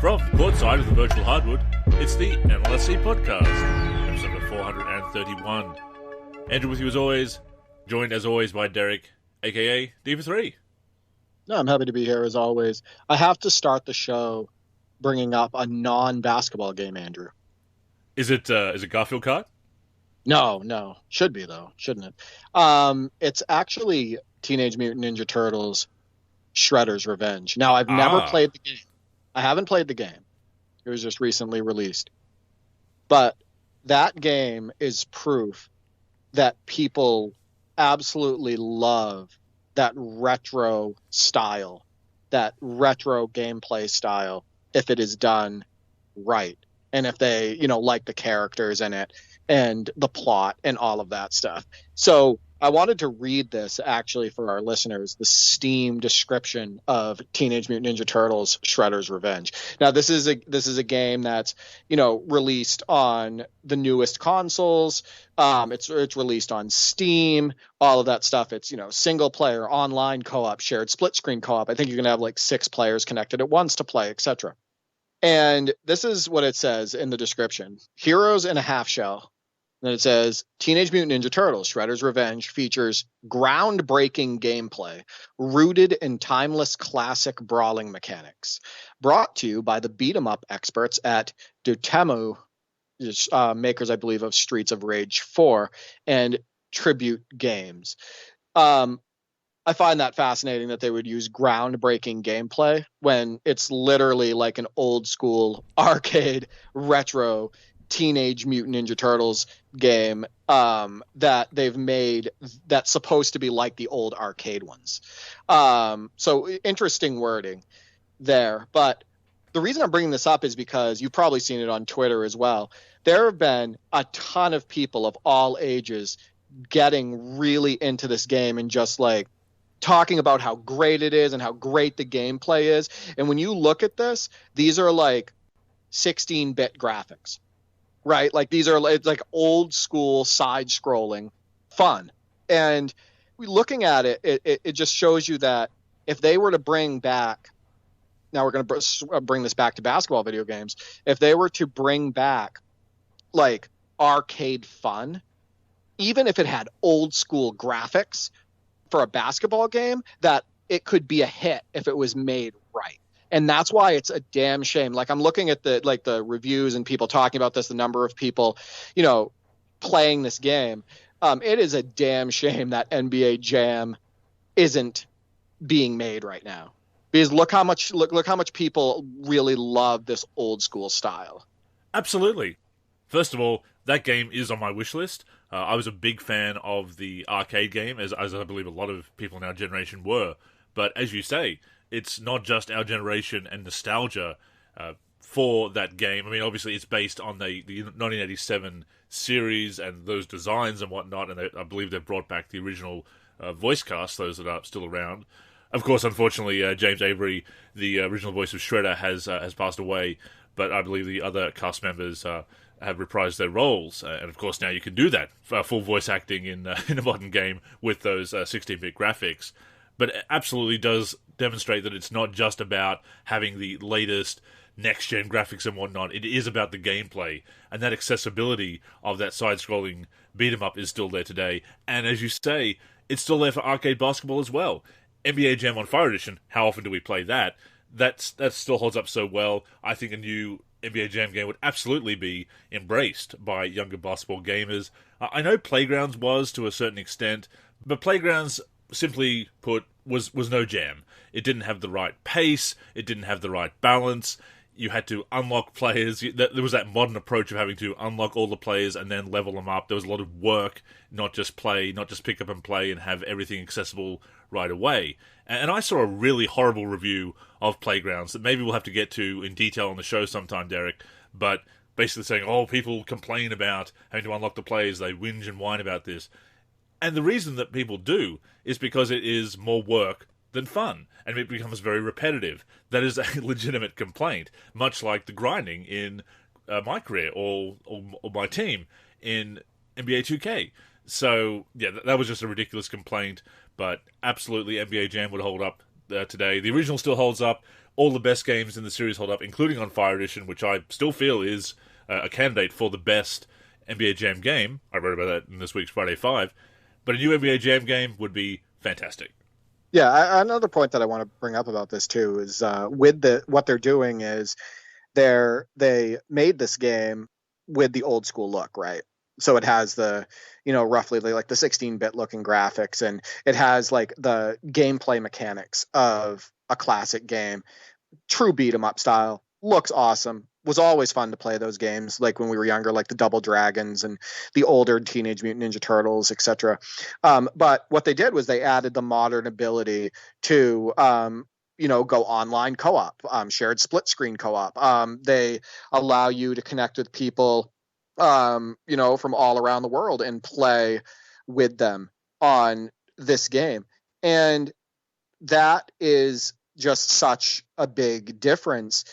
From courtside of the virtual hardwood, it's the NLSC Podcast, episode number 431. Andrew with you as always, joined as always by Derek, aka D4 No, I'm happy to be here as always. I have to start the show bringing up a non-basketball game, Andrew. Is it Garfield Kart? No. Should be, though, shouldn't it? It's actually Teenage Mutant Ninja Turtles Shredder's Revenge. Now, I've never played the game. I haven't played the game. It was just recently released. But that game is proof that people absolutely love that retro style, that retro gameplay style, if it is done right. And if they, like the characters in it and the plot and all of that stuff. So I wanted to read this actually for our listeners, the Steam description of Teenage Mutant Ninja Turtles Shredder's Revenge. Now, this is a game that's, released on the newest consoles. It's released on Steam, all of that stuff. It's, single player, online co-op, shared split screen co-op. I think you're going to have like 6 players connected at once to play, etc. And this is what it says in the description. Heroes in a half shell. Then it says, Teenage Mutant Ninja Turtles Shredder's Revenge features groundbreaking gameplay rooted in timeless classic brawling mechanics. Brought to you by the beat-em-up experts at Dotemu, makers, I believe, of Streets of Rage 4 and Tribute Games. I find that fascinating that they would use groundbreaking gameplay when it's literally like an old school arcade retro Teenage Mutant Ninja Turtles game that they've made that's supposed to be like the old arcade ones. So interesting wording there. But the reason I'm bringing this up is because you've probably seen it on Twitter as well. There have been a ton of people of all ages getting really into this game and just like talking about how great it is and how great the gameplay is. And when you look at this, these are like 16-bit graphics. Right, like these are like old school side scrolling fun, and looking at it, it just shows you that if they were to bring back, now we're going to bring this back to basketball video games. If they were to bring back like arcade fun, even if it had old school graphics for a basketball game, that it could be a hit if it was made right. And that's why it's a damn shame. Like I'm looking at the reviews and people talking about this, the number of people, playing this game. It is a damn shame that NBA Jam isn't being made right now, because look how much people really love this old school style. Absolutely. First of all, that game is on my wish list. I was a big fan of the arcade game, as I believe a lot of people in our generation were. But as you say, it's not just our generation and nostalgia for that game. I mean, obviously, it's based on the 1987 series and those designs and whatnot, and I believe they've brought back the original voice cast, those that are still around. Of course, unfortunately, James Avery, the original voice of Shredder, has passed away, but I believe the other cast members have reprised their roles, and of course, now you can do that, full voice acting in a modern game with those 16-bit graphics. But it absolutely does demonstrate that it's not just about having the latest next-gen graphics and whatnot. It is about the gameplay, and that accessibility of that side-scrolling beat-em-up is still there today. And as you say, it's still there for arcade basketball as well. NBA Jam on Fire Edition, how often do we play that? That still holds up so well. I think a new NBA Jam game would absolutely be embraced by younger basketball gamers. I know Playgrounds was to a certain extent, but Playgrounds, simply put, was no Jam. It didn't have the right pace, it didn't have the right balance, you had to unlock players, there was that modern approach of having to unlock all the players and then level them up. There was a lot of work, not just pick up and play and have everything accessible right away. And I saw a really horrible review of Playgrounds that maybe we'll have to get to in detail on the show sometime, Derek, but basically saying, people complain about having to unlock the players, they whinge and whine about this. And the reason that people do is because it is more work than fun, and it becomes very repetitive. That is a legitimate complaint, much like the grinding in MyCAREER or my team in NBA 2K. So, yeah, that was just a ridiculous complaint, but absolutely NBA Jam would hold up today. The original still holds up, all the best games in the series hold up, including on Fire Edition, which I still feel is a candidate for the best NBA Jam game. I wrote about that in this week's Friday 5. But a new NBA Jam game would be fantastic. Yeah, another point that I want to bring up about this too is what they're doing is they made this game with the old school look, right? So it has the, roughly like the 16-bit looking graphics, and it has like the gameplay mechanics of a classic game, true beat 'em up style, looks awesome. Was always fun to play those games, like when we were younger, like the Double Dragons and the older Teenage Mutant Ninja Turtles, etc. But what they did was they added the modern ability to go online co-op, shared split screen co-op. They allow you to connect with people, from all around the world and play with them on this game. And that is just such a big difference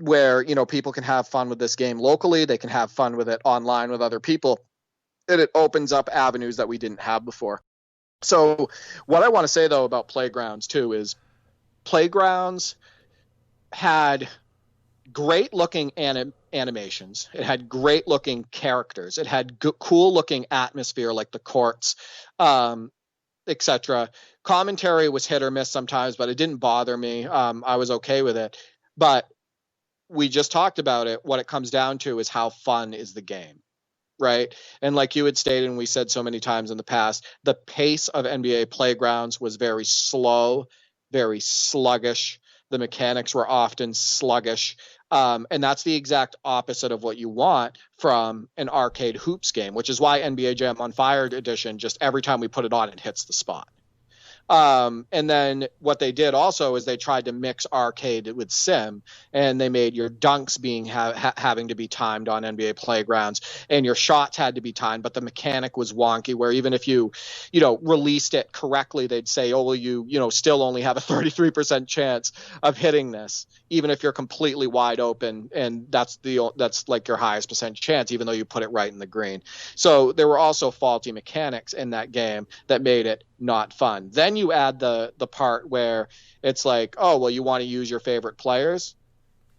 where, people can have fun with this game locally. They can have fun with it online with other people. And it opens up avenues that we didn't have before. So what I want to say, though, about Playgrounds, too, is Playgrounds had great-looking animations. It had great-looking characters. It had cool-looking atmosphere, like the courts, etc. Commentary was hit or miss sometimes, but it didn't bother me. I was okay with it. But we just talked about it. What it comes down to is how fun is the game, right? And like you had stated, and we said so many times in the past, the pace of NBA Playgrounds was very slow, very sluggish. The mechanics were often sluggish. And that's the exact opposite of what you want from an arcade hoops game, which is why NBA Jam on Fire Edition, just every time we put it on, it hits the spot. And then what they did also is they tried to mix arcade with sim, and they made your dunks being having to be timed on NBA Playgrounds, and your shots had to be timed, but the mechanic was wonky where even if you released it correctly, they'd say, oh, well, you still only have a 33% chance of hitting this, even if you're completely wide open, and that's like your highest percent chance, even though you put it right in the green. So there were also faulty mechanics in that game that made it not fun. Then you add the part where it's like, oh, well, you want to use your favorite players?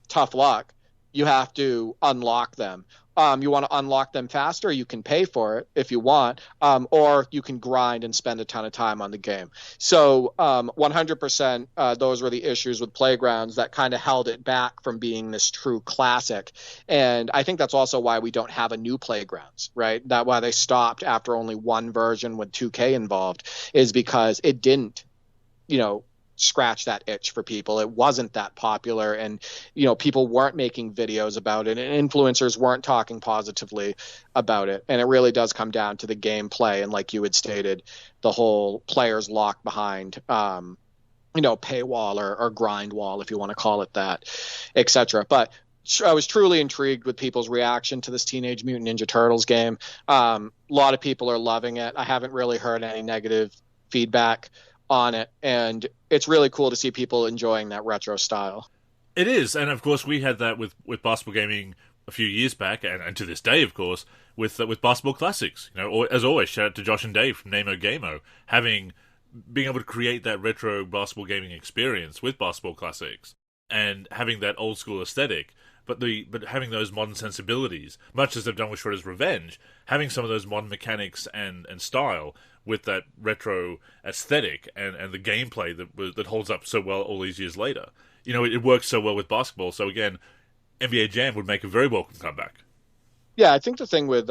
Tough luck. You have to unlock them. You want to unlock them faster? You can pay for it if you want, or you can grind and spend a ton of time on the game. So 100%, those were the issues with Playgrounds that kind of held it back from being this true classic. And I think that's also why we don't have a new Playgrounds, right? That's why they stopped after only one version with 2K involved, is because it didn't, scratch that itch for people. It wasn't that popular, and people weren't making videos about it, and influencers weren't talking positively about it. And it really does come down to the gameplay, and like you had stated, the whole players locked behind paywall or grind wall, if you want to call it that, etc. But I was truly intrigued with people's reaction to this Teenage Mutant Ninja Turtles game. A lot of people are loving it. I haven't really heard any negative feedback on it, and it's really cool to see people enjoying that retro style. It is, and of course we had that with basketball gaming a few years back, and to this day, of course, with Basketball Classics. As always, shout out to Josh and Dave from Namo Gamo, being able to create that retro basketball gaming experience with Basketball Classics, and having that old school aesthetic, but having those modern sensibilities, much as they've done with Shredder's Revenge, having some of those modern mechanics and style with that retro aesthetic and the gameplay that holds up so well all these years later. It works so well with basketball. So again, NBA Jam would make a very welcome comeback. Yeah, I think the thing with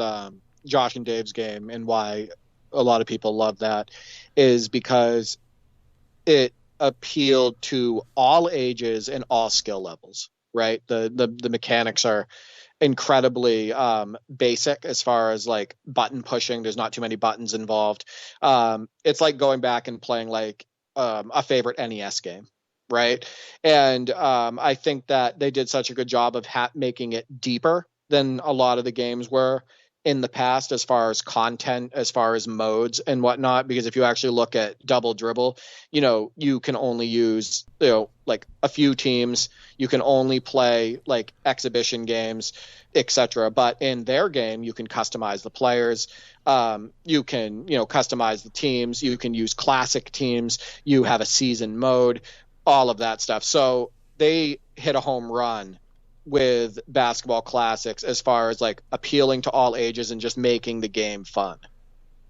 Josh and Dave's game and why a lot of people love that is because it appealed to all ages and all skill levels, right? The mechanics are incredibly basic as far as like button pushing. There's not too many buttons involved. It's like going back and playing like a favorite NES game, right? And I think that they did such a good job of making it deeper than a lot of the games were in the past, as far as content, as far as modes and whatnot. Because if you actually look at Double Dribble, you can only use like a few teams. You can only play like exhibition games, etc. But in their game, you can customize the players. You can customize the teams. You can use classic teams. You have a season mode, all of that stuff. So they hit a home run with basketball classics as far as like appealing to all ages and just making the game fun.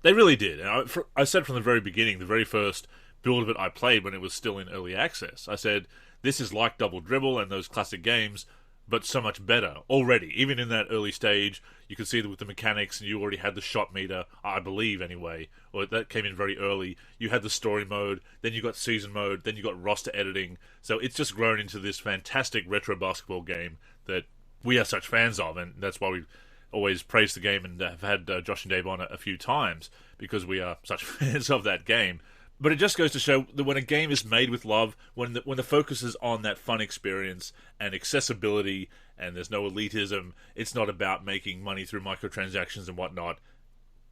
They really did. And I said from the very beginning, the very first build of it I played when it was still in early access, I said, this is like Double Dribble and those classic games, but so much better already. Even in that early stage, you could see that with the mechanics, and you already had the shot meter, I believe anyway, or that came in very early. You had the story mode, then you got season mode, then you got roster editing. So it's just grown into this fantastic retro basketball game that we are such fans of, and that's why we always praised the game and have had Josh and Dave on a few times, because we are such fans of that game. But it just goes to show that when a game is made with love, when the focus is on that fun experience and accessibility, and there's no elitism, it's not about making money through microtransactions and whatnot.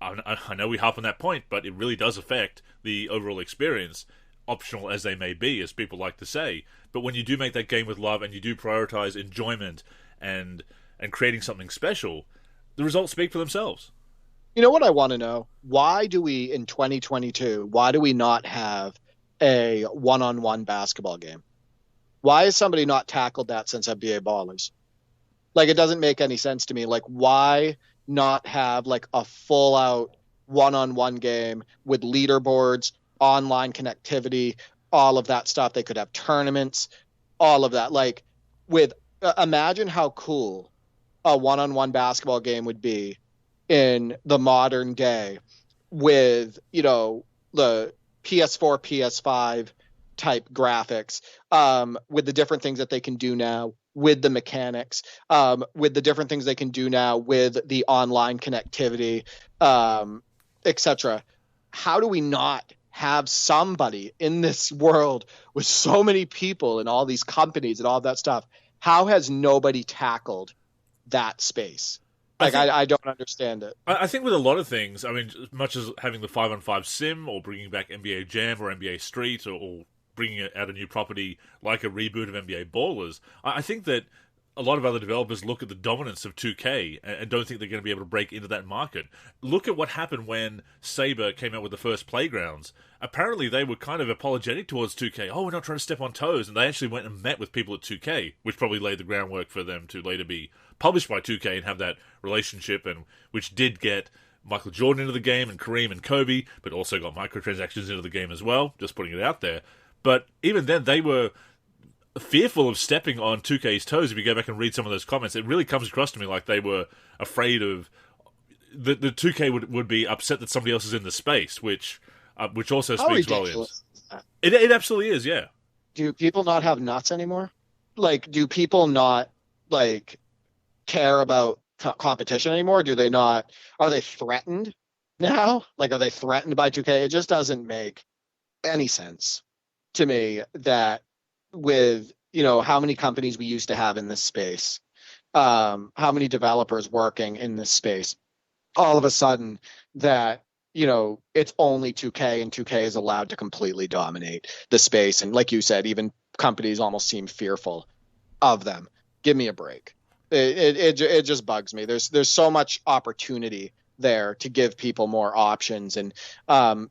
I know we harp on that point, but it really does affect the overall experience, optional as they may be, as people like to say. But when you do make that game with love and you do prioritize enjoyment and creating something special, the results speak for themselves. You know what I want to know? Why do we, in 2022, why do we not have a one-on-one basketball game? Why has somebody not tackled that since NBA Ballers? Like, it doesn't make any sense to me. Like, why not have, like, a full-out one-on-one game with leaderboards, online connectivity, all of that stuff? They could have tournaments, all of that. Like, imagine how cool a one-on-one basketball game would be in the modern day with, you know, the PS4, PS5 type graphics, with the different things that they can do now, with the mechanics, with the different things they can do now with the online connectivity, etc. How do we not have somebody in this world with so many people and all these companies and all that stuff? How has nobody tackled that space? Like, I don't understand it. I think with a lot of things, I mean, as much as having the 5-on-5 sim, or bringing back NBA Jam or NBA Street, or bringing out a new property like a reboot of NBA Ballers, I think that a lot of other developers look at the dominance of 2K and don't think they're going to be able to break into that market. Look at what happened when Saber came out with the first Playgrounds. Apparently they were kind of apologetic towards 2K. Oh, we're not trying to step on toes. And they actually went and met with people at 2K, which probably laid the groundwork for them to later be published by 2K and have that relationship, and which did get Michael Jordan into the game and Kareem and Kobe, but also got microtransactions into the game as well, just putting it out there. But even then, they were fearful of stepping on 2K's toes. If you go back and read some of those comments, it really comes across to me like they were afraid the 2K would be upset that somebody else is in the space, which also speaks volumes. It absolutely is, yeah. Do people not have nuts anymore? Like, do people not, like, care about competition anymore? Do they not? Are they threatened now? Like, are they threatened by 2K? It just doesn't make any sense to me that with, you know, how many companies we used to have in this space, how many developers working in this space, all of a sudden that, you know, it's only 2K, and 2K is allowed to completely dominate the space. And like you said, even companies almost seem fearful of them. Give me a break. It just bugs me. There's so much opportunity there to give people more options. And,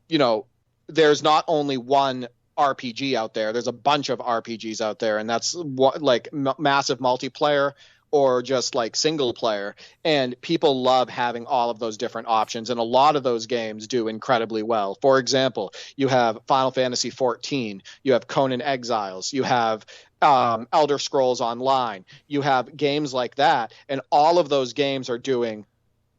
you know, there's not only one RPG out there, there's a bunch of RPGs out there, and that's what, like, massive multiplayer or just like single player, and people love having all of those different options, and a lot of those games do incredibly well. For example, you have Final Fantasy XIV, you have Conan Exiles, you have Elder Scrolls Online, you have games like that, and all of those games are doing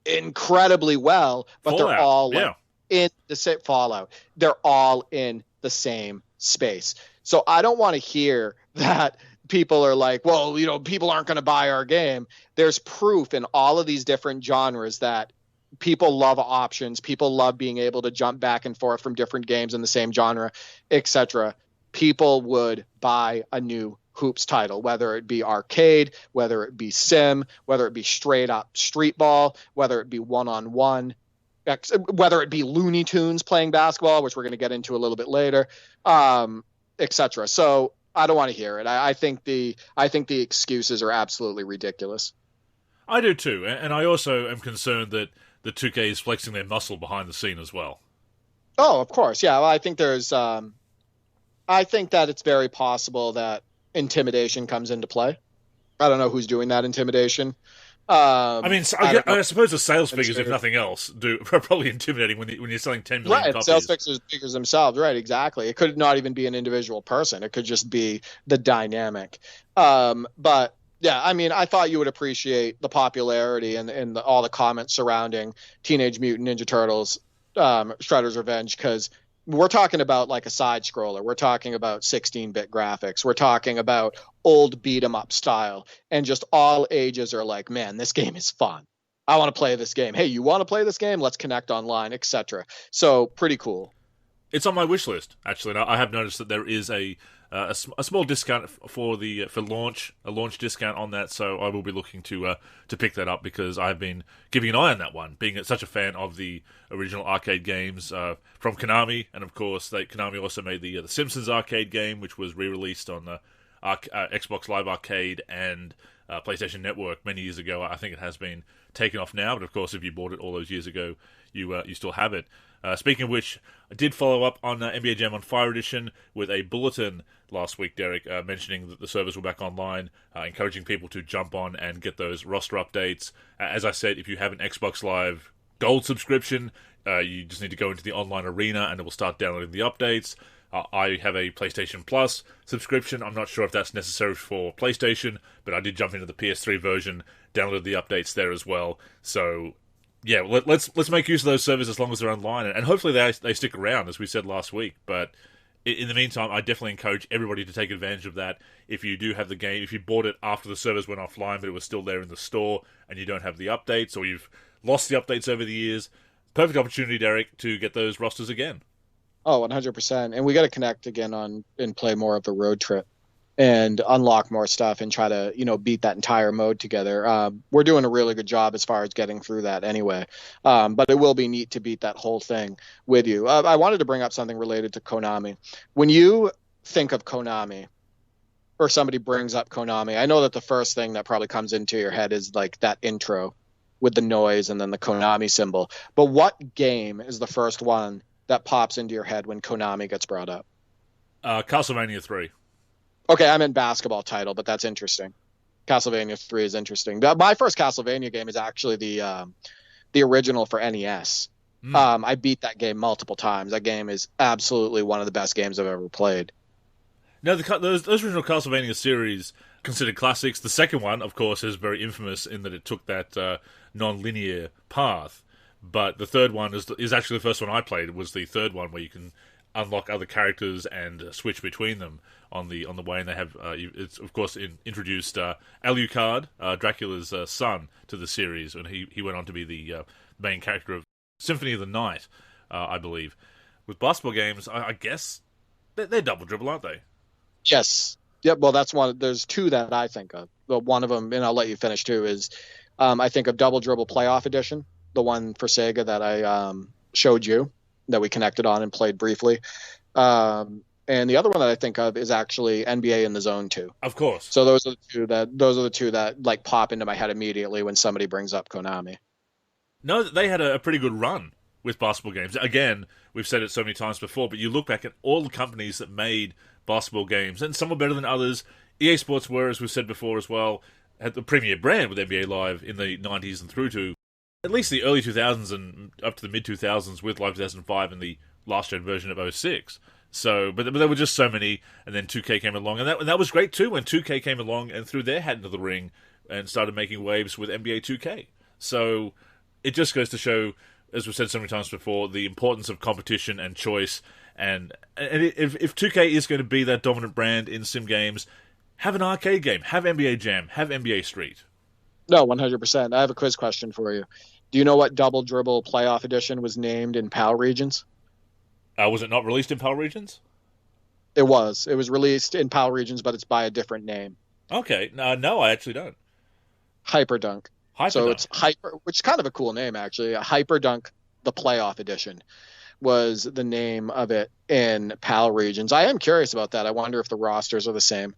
incredibly well, but Fallout, they're all like, yeah. in the same Fallout, they're all in the same space. So I don't want to hear that people are like, well, you know, people aren't going to buy our game. There's proof in all of these different genres that people love options. People love being able to jump back and forth from different games in the same genre, etc. People would buy a new Hoops title, whether it be arcade, whether it be sim, whether it be straight up street ball, whether it be one-on-one, whether it be Looney Tunes playing basketball, which we're going to get into a little bit later, etc. So I don't want to hear it. I think the excuses are absolutely ridiculous. I do too, and I also am concerned that the 2K is flexing their muscle behind the scene as well. Oh, of course, yeah. Well, I think there's, I think that it's very possible that intimidation comes into play. I don't know who's doing that intimidation. I mean, I suppose the sales figures, sure. if nothing else, are probably intimidating when you're selling 10 million right, copies. Sales figures themselves, right? Exactly. It could not even be an individual person. It could just be the dynamic. But yeah, I mean, I thought you would appreciate the popularity and all the comments surrounding Teenage Mutant Ninja Turtles, Shredder's Revenge, because we're talking about like a side scroller. We're talking about 16-bit graphics. We're talking about old beat 'em up style, and just all ages are like, man, this game is fun. I want to play this game. Hey, you want to play this game? Let's connect online, etc. So pretty cool. It's on my wish list, actually. And I have noticed that there is a small discount for a launch discount on that. So I will be looking to pick that up because I've been keeping an eye on that one, being such a fan of the original arcade games from Konami, and of course, Konami also made the Simpsons arcade game, which was re-released on the Xbox Live Arcade and PlayStation Network many years ago. I think it has been taken off now, but of course, if you bought it all those years ago, you still have it. Speaking of which, I did follow up on NBA Jam on Fire Edition with a bulletin last week, Derek, mentioning that the servers were back online, encouraging people to jump on and get those roster updates. As I said, if you have an Xbox Live Gold subscription, you just need to go into the online arena and it will start downloading the updates. I have a PlayStation Plus subscription. I'm not sure if that's necessary for PlayStation, but I did jump into the PS3 version, downloaded the updates there as well. So yeah, let's make use of those servers as long as they're online, and hopefully they stick around, as we said last week. But in the meantime, I definitely encourage everybody to take advantage of that. If you do have the game, if you bought it after the servers went offline, but it was still there in the store, and you don't have the updates, or you've lost the updates over the years, perfect opportunity, Derek, to get those rosters again. Oh, 100%. And we got to connect again and play more of the road trip and unlock more stuff and try to, beat that entire mode together. We're doing a really good job as far as getting through that anyway. But it will be neat to beat that whole thing with you. I wanted to bring up something related to Konami. When you think of Konami, or somebody brings up Konami, I know that the first thing that probably comes into your head is like that intro with the noise and then the Konami symbol. But what game is the first one that pops into your head when Konami gets brought up? Castlevania 3. Okay, I'm in basketball title, but that's interesting. Castlevania 3 is interesting. My first Castlevania game is actually the original for NES. I beat that game multiple times. That game is absolutely one of the best games I've ever played. No, those original Castlevania series considered classics. The second one, of course, is very infamous in that it took that non-linear path. But the third one is actually the first one I played. It was the third one where you can unlock other characters and switch between them on the way, and they have it's of course introduced Alucard, Dracula's son, to the series, and he went on to be the main character of Symphony of the Night, I believe. With basketball games, I guess they're double dribble, aren't they? Yes. Yep. Well, that's one. There's two that I think of. But one of them, and I'll let you finish too, is I think of Double Dribble Playoff Edition, the one for Sega that I showed you, that we connected on and played briefly. And the other one that I think of is actually NBA in the Zone 2. Of course. So those are the two that like pop into my head immediately when somebody brings up Konami. No, they had a pretty good run with basketball games. Again, we've said it so many times before, but you look back at all the companies that made basketball games, and some were better than others. EA Sports were, as we've said before as well, had the premier brand with NBA Live in the 90s and through to at least the early 2000s and up to the mid-2000s with Live 2005 and the last-gen version of 06. So, but there were just so many, and then 2K came along, and that was great too when 2K came along and threw their hat into the ring and started making waves with NBA 2K. So it just goes to show, as we've said so many times before, the importance of competition and choice. And if 2K is going to be that dominant brand in sim games, have an arcade game, have NBA Jam, have NBA Street. No, 100%. I have a quiz question for you. Do you know what Double Dribble Playoff Edition was named in PAL regions? Was it not released in PAL regions? It was. It was released in PAL regions, but it's by a different name. Okay. No, I actually don't. Hyperdunk. So it's Hyper, which is kind of a cool name, actually. Hyperdunk, the Playoff Edition, was the name of it in PAL regions. I am curious about that. I wonder if the rosters are the same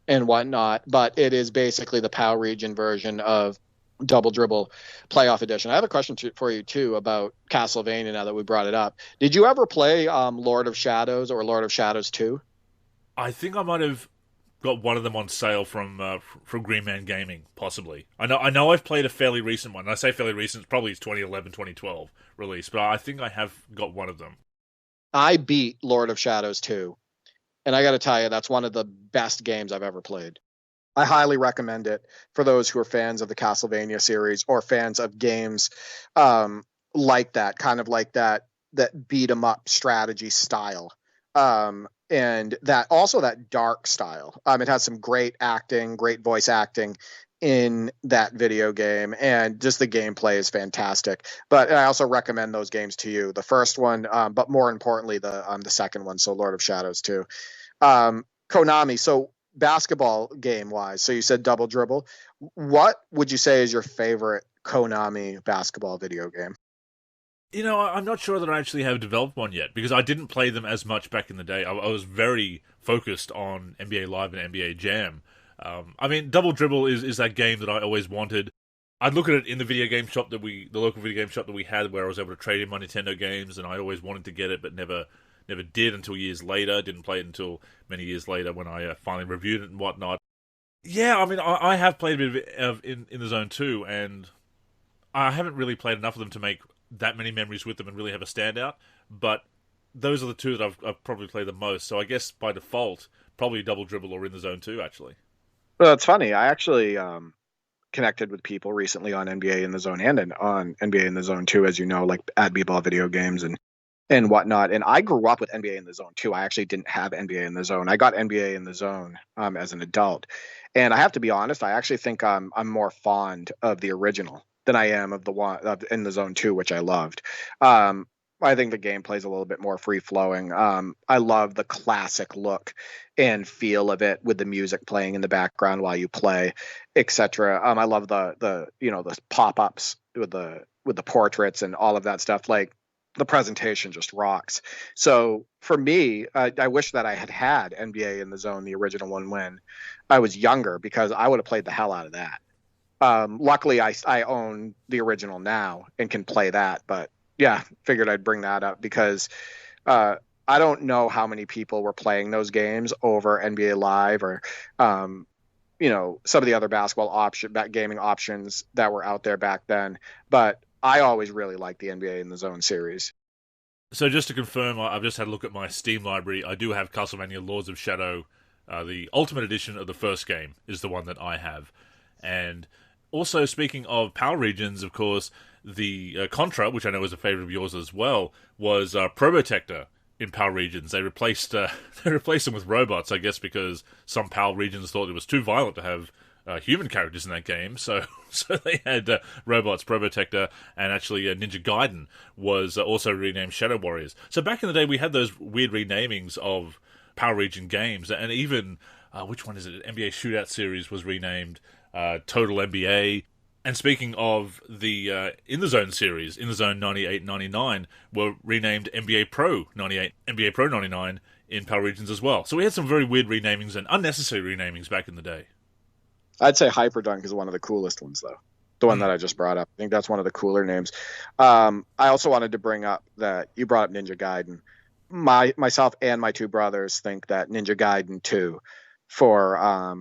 and whatnot, but it is basically the PAL region version of Double Dribble Playoff Edition. I have a question for you, too, about Castlevania now that we brought it up. Did you ever play Lord of Shadows or Lord of Shadows 2? I think I might have got one of them on sale from Green Man Gaming, possibly. I know I've played a fairly recent one. And I say fairly recent, it's probably 2011, 2012 release, but I think I have got one of them. I beat Lord of Shadows 2, and I got to tell you, that's one of the best games I've ever played. I highly recommend it for those who are fans of the Castlevania series or fans of games like that, kind of like that beat 'em up strategy style. And that dark style. It has some great acting, great voice acting in that video game, and just the gameplay is fantastic. But I also recommend those games to you. The first one, but more importantly, the second one. So Lord of Shadows 2. Konami. So basketball game wise, so you said Double Dribble. What would you say is your favorite Konami basketball video game? I'm not sure that I actually have developed one yet, because I didn't play them as much back in the day. I was very focused on NBA Live and NBA Jam. Double Dribble is that game that I always wanted. I'd look at it in the local video game shop that we had, where I was able to trade in my Nintendo games, and I always wanted to get it, but never did until years later. Didn't play it until many years later when I finally reviewed it and whatnot. Yeah, I have played a bit of in the Zone 2, and I haven't really played enough of them to make that many memories with them and really have a standout, but those are the two that I've probably played the most, so I guess by default, probably Double Dribble or In the Zone 2, actually. Well, it's funny. I actually connected with people recently on NBA in the Zone and on NBA in the Zone 2, as you know, like at B-Ball video games and whatnot. And I grew up with NBA in the Zone 2. I actually didn't have NBA in the Zone. I got NBA in the Zone as an adult. And I have to be honest, I actually think I'm more fond of the original than I am of the one in the Zone 2, which I loved. I think the gameplay is a little bit more free flowing. I love the classic look and feel of it with the music playing in the background while you play, etc. I love the pop ups with the portraits and all of that stuff. Like, the presentation just rocks. So for me, I wish that I had NBA in the Zone, the original one, when I was younger, because I would have played the hell out of that. Luckily, I own the original now and can play that. But yeah, figured I'd bring that up because I don't know how many people were playing those games over NBA Live or some of the other gaming options that were out there back then. But I always really liked the NBA in the Zone series. So just to confirm, I've just had a look at my Steam library. I do have Castlevania Lords of Shadow. The Ultimate Edition of the first game is the one that I have. And also, speaking of Power Regions, of course, the Contra, which I know is a favourite of yours as well, was Probotector in Power Regions. They replaced them with robots, I guess, because some Power Regions thought it was too violent to have human characters in that game, so they had robots, Probotector, and actually Ninja Gaiden was also renamed Shadow Warriors. So back in the day, we had those weird renamings of Power Region games, and even, which one is it? NBA Shootout Series was renamed Total NBA. And speaking of the In the Zone series, In the Zone 98-99 were renamed NBA Pro 98, NBA Pro 99 in Power Regions as well. So we had some very weird renamings and unnecessary renamings back in the day. I'd say Hyperdunk is one of the coolest ones, though. The one that I just brought up. I think that's one of the cooler names. I also wanted to bring up that you brought up Ninja Gaiden. Myself and my two brothers think that Ninja Gaiden 2 for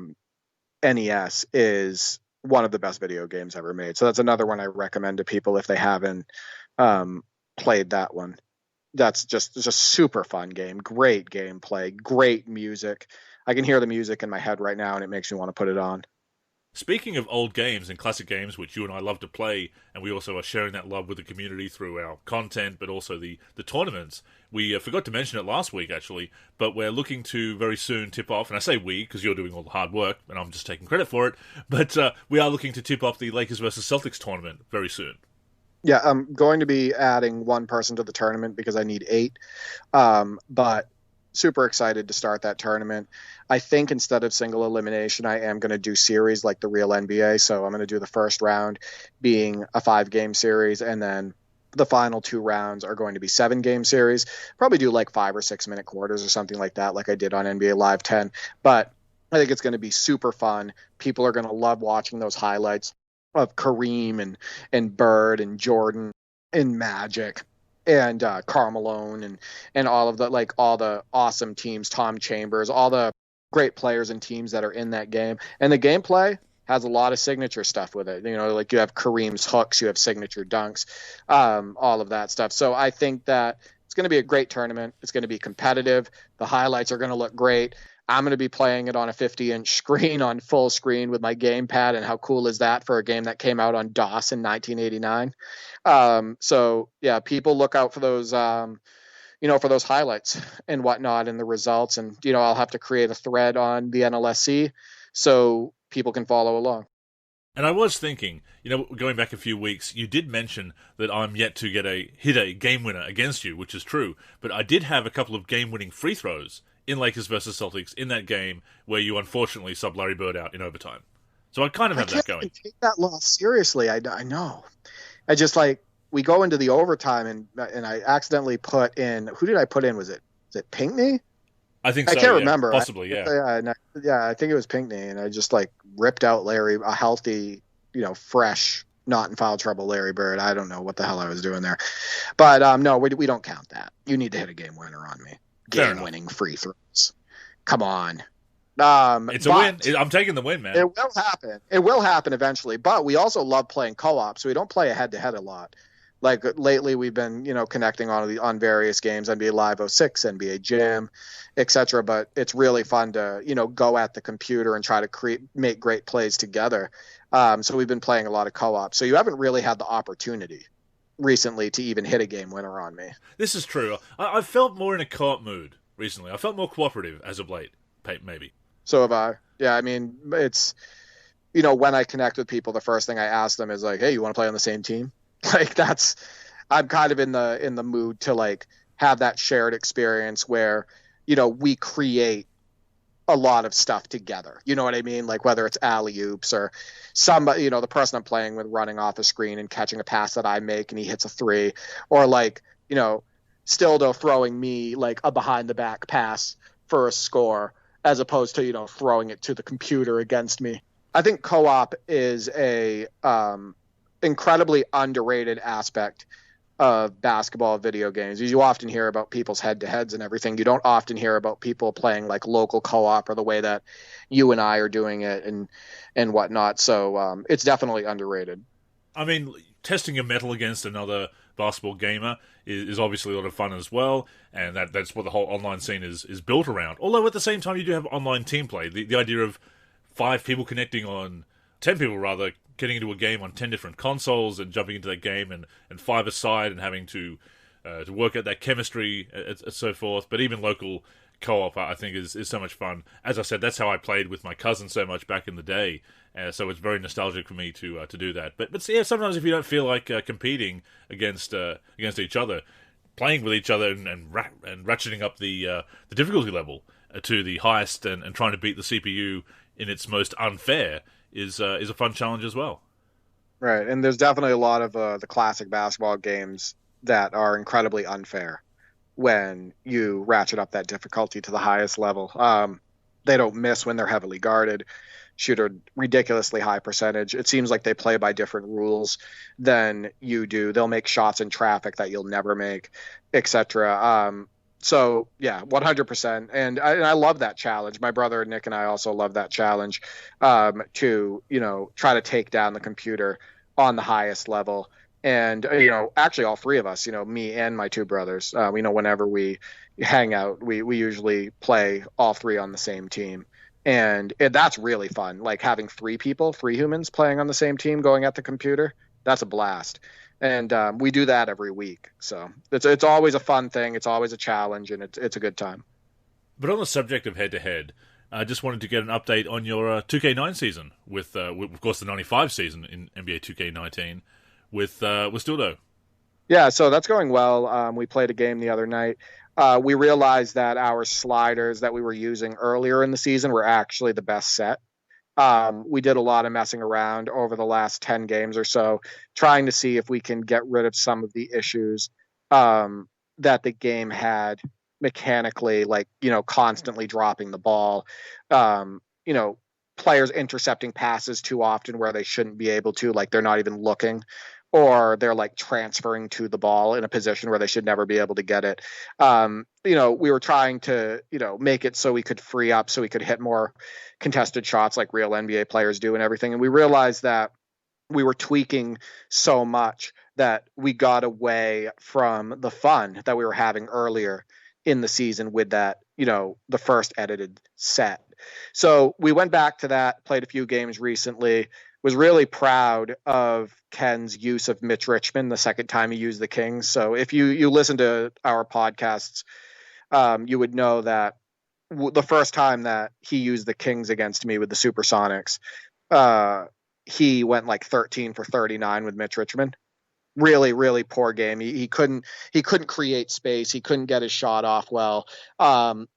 NES is one of the best video games ever made. So that's another one I recommend to people if they haven't played that one. That's just a super fun game. Great gameplay, great music. I can hear the music in my head right now, and it makes me want to put it on. Speaking of old games and classic games, which you and I love to play, and we also are sharing that love with the community through our content, but also the tournaments, we forgot to mention it last week, actually, but we're looking to very soon tip off, and I say we, because you're doing all the hard work, and I'm just taking credit for it, but we are looking to tip off the Lakers versus Celtics tournament very soon. Yeah, I'm going to be adding one person to the tournament because I need 8, but super excited to start that tournament. I think instead of single elimination, I am going to do series like the real NBA. So I'm going to do the first round being a 5-game series, and then the final 2 rounds are going to be 7-game series. Probably do like 5 or 6 minute quarters or something like that, like I did on NBA Live 10. But I think it's going to be super fun. People are going to love watching those highlights of Kareem and Bird and Jordan and Magic and Karl Malone and all of the all the awesome teams, Tom Chambers, all the great players and teams that are in that game. And the gameplay has a lot of signature stuff with it. Like you have Kareem's hooks, you have signature dunks, all of that stuff. So I think that it's going to be a great tournament. It's going to be competitive. The highlights are going to look great. I'm going to be playing it on a 50-inch screen on full screen with my gamepad. And how cool is that for a game that came out on DOS in 1989? So yeah, people look out for those, for those highlights and whatnot and the results. And, I'll have to create a thread on the NLSC so people can follow along. And I was thinking, going back a few weeks, you did mention that I'm yet to hit a game winner against you, which is true. But I did have a couple of game-winning free throws in Lakers versus Celtics in that game where you unfortunately sub Larry Bird out in overtime. So I kind of have that going. I can't take that loss seriously. I know. I just we go into the overtime and I accidentally put in. Who did I put in? Was it Pinckney? I think so. I can't remember. Possibly, yeah. I think it was Pinckney, and I just ripped out Larry, a healthy, fresh, not in foul trouble Larry Bird. I don't know what the hell I was doing there, but no, we don't count that. You need to hit a game winner on me. Game-winning free throws. Come on. It's a win. I'm taking the win, man. It will happen. It will happen eventually. But we also love playing co-op, so we don't play a head-to-head a lot. Lately, we've been connecting on various games, NBA Live 06, NBA Jam, etc. But it's really fun to go at the computer and try to make great plays together. So we've been playing a lot of co-op. So you haven't really had the opportunity recently to even hit a game winner on me. This is true. I've felt more in a co-op mood recently. I felt more cooperative as of late, maybe. So have I. Yeah, I mean, it's, when I connect with people, the first thing I ask them is hey, you want to play on the same team? I'm kind of in the mood to have that shared experience where, we create a lot of stuff together. You know what I mean? Whether it's alley-oops or somebody, the person I'm playing with running off a screen and catching a pass that I make and he hits a three, or Stildo throwing me a behind the back pass for a score, as opposed to, throwing it to the computer against me. I think co-op is a incredibly underrated aspect of basketball video games. You often hear about people's head-to-heads and everything. You don't often hear about people playing local co-op or the way that you and I are doing it and whatnot. So it's definitely underrated. I mean, testing your mettle against another basketball gamer is obviously a lot of fun as well, and that's what the whole online scene is built around. Although at the same time, you do have online team play. The idea of 5 people connecting on 10 people rather, getting into a game on 10 different consoles and jumping into that game and 5-a-side and having to work out that chemistry and so forth. But even local co-op, I think, is so much fun. As I said, that's how I played with my cousin so much back in the day. So it's very nostalgic for me to do that. But yeah, sometimes if you don't feel like competing against each other, playing with each other and ratcheting up the difficulty level to the highest and trying to beat the CPU in its most unfair is a fun challenge as well. Right, and there's definitely a lot of the classic basketball games that are incredibly unfair when you ratchet up that difficulty to the highest level. They don't miss when they're heavily guarded, shoot a ridiculously high percentage. It seems like they play by different rules than you do. They'll make shots in traffic that you'll never make, etc. So yeah, 100%. And I love that challenge. My brother Nick and I also love that challenge to, try to take down the computer on the highest level. And, actually all 3 of us, me and my 2 brothers, whenever we hang out, we usually play all 3 on the same team. And that's really fun. Having 3 humans playing on the same team, going at the computer, that's a blast. And we do that every week. So it's always a fun thing. It's always a challenge, and it's a good time. But on the subject of head-to-head, I just wanted to get an update on your 2K9 season with, of course, the 95 season in NBA 2K19 with Stildo. Yeah, so that's going well. We played a game the other night. We realized that our sliders that we were using earlier in the season were actually the best set. We did a lot of messing around over the last 10 games or so, trying to see if we can get rid of some of the issues that the game had mechanically, constantly dropping the ball, players intercepting passes too often where they shouldn't be able to, they're not even looking or they're like transferring to the ball in a position where they should never be able to get it. We were trying to, make it so we could free up, so we could hit more contested shots like real NBA players do and everything. And we realized that we were tweaking so much that we got away from the fun that we were having earlier in the season with that, the first edited set. So we went back to that, played a few games recently, was really proud of Ken's use of Mitch Richmond the second time he used the Kings. So if you listen to our podcasts, you would know that the first time that he used the Kings against me with the Supersonics, he went like 13 for 39 with Mitch Richmond. Really, really poor game. He couldn't create space. He couldn't get his shot off well.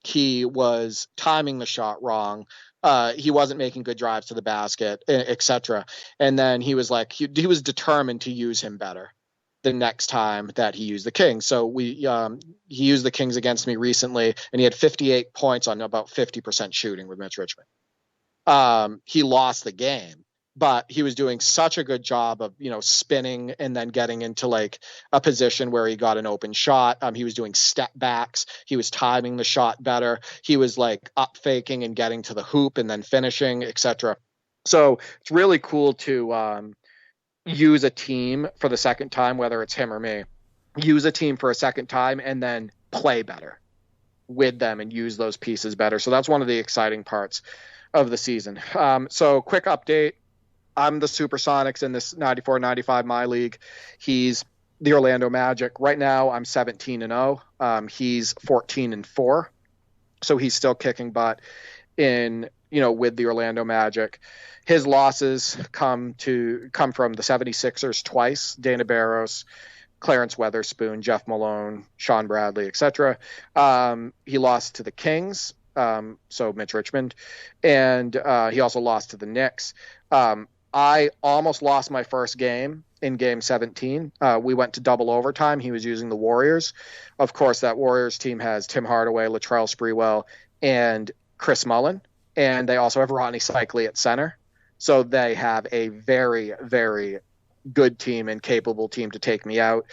He was timing the shot wrong. He wasn't making good drives to the basket, etc. And then he was like, he was determined to use him better the next time that he used the Kings. So he used the Kings against me recently, and he had 58 points on about 50% shooting with Mitch Richmond. He lost the game, but he was doing such a good job of, spinning and then getting into like a position where he got an open shot. He was doing step backs. He was timing the shot better. He was like up faking and getting to the hoop and then finishing, etc. So it's really cool to use a team for the second time, whether it's him or me, use a team for a second time and then play better with them and use those pieces better. So that's one of the exciting parts of the season. So quick update. I'm the Supersonics in this 94-95 MyLEAGUE. He's the Orlando Magic. Right now, I'm 17-0. He's 14-4. So he's still kicking butt in, with the Orlando Magic. His losses come from the 76ers twice, Dana Barros, Clarence Weatherspoon, Jeff Malone, Sean Bradley, etc. He lost to the Kings, so Mitch Richmond, and he also lost to the Knicks. I almost lost my first game in game 17. We went to double overtime. He was using the Warriors. Of course, that Warriors team has Tim Hardaway, Latrell Sprewell, and Chris Mullin. And they also have Ronnie Cycli at center. So they have a very, very good team and capable team to take me out.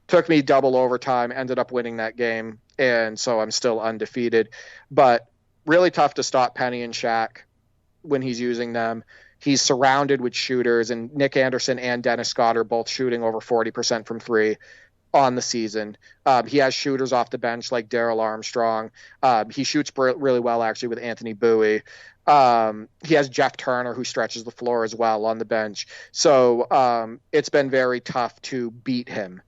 Took me double overtime, ended up winning that game. And so I'm still undefeated. But really tough to stop Penny and Shaq when he's using them. He's surrounded with shooters, and Nick Anderson and Dennis Scott are both shooting over 40% from three on the season. He has shooters off the bench like Darrell Armstrong. He shoots really well, actually, with Anthony Bowie. He has Jeff Turner, who stretches the floor as well on the bench. So it's been very tough to beat him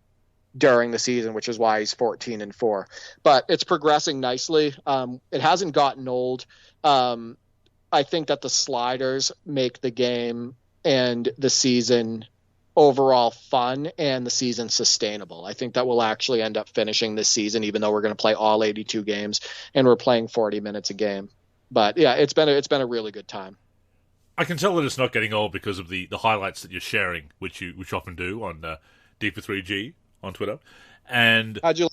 during the season, which is why he's 14-4. But it's progressing nicely. It hasn't gotten old. I think that the sliders make the game and the season overall fun and the season sustainable. I think that we'll actually end up finishing this season, even though we're going to play all 82 games and we're playing 40 minutes a game. But yeah, it's been a really good time. I can tell that it's not getting old because of the highlights that you're sharing, which you often do on D43G on Twitter. And how'd you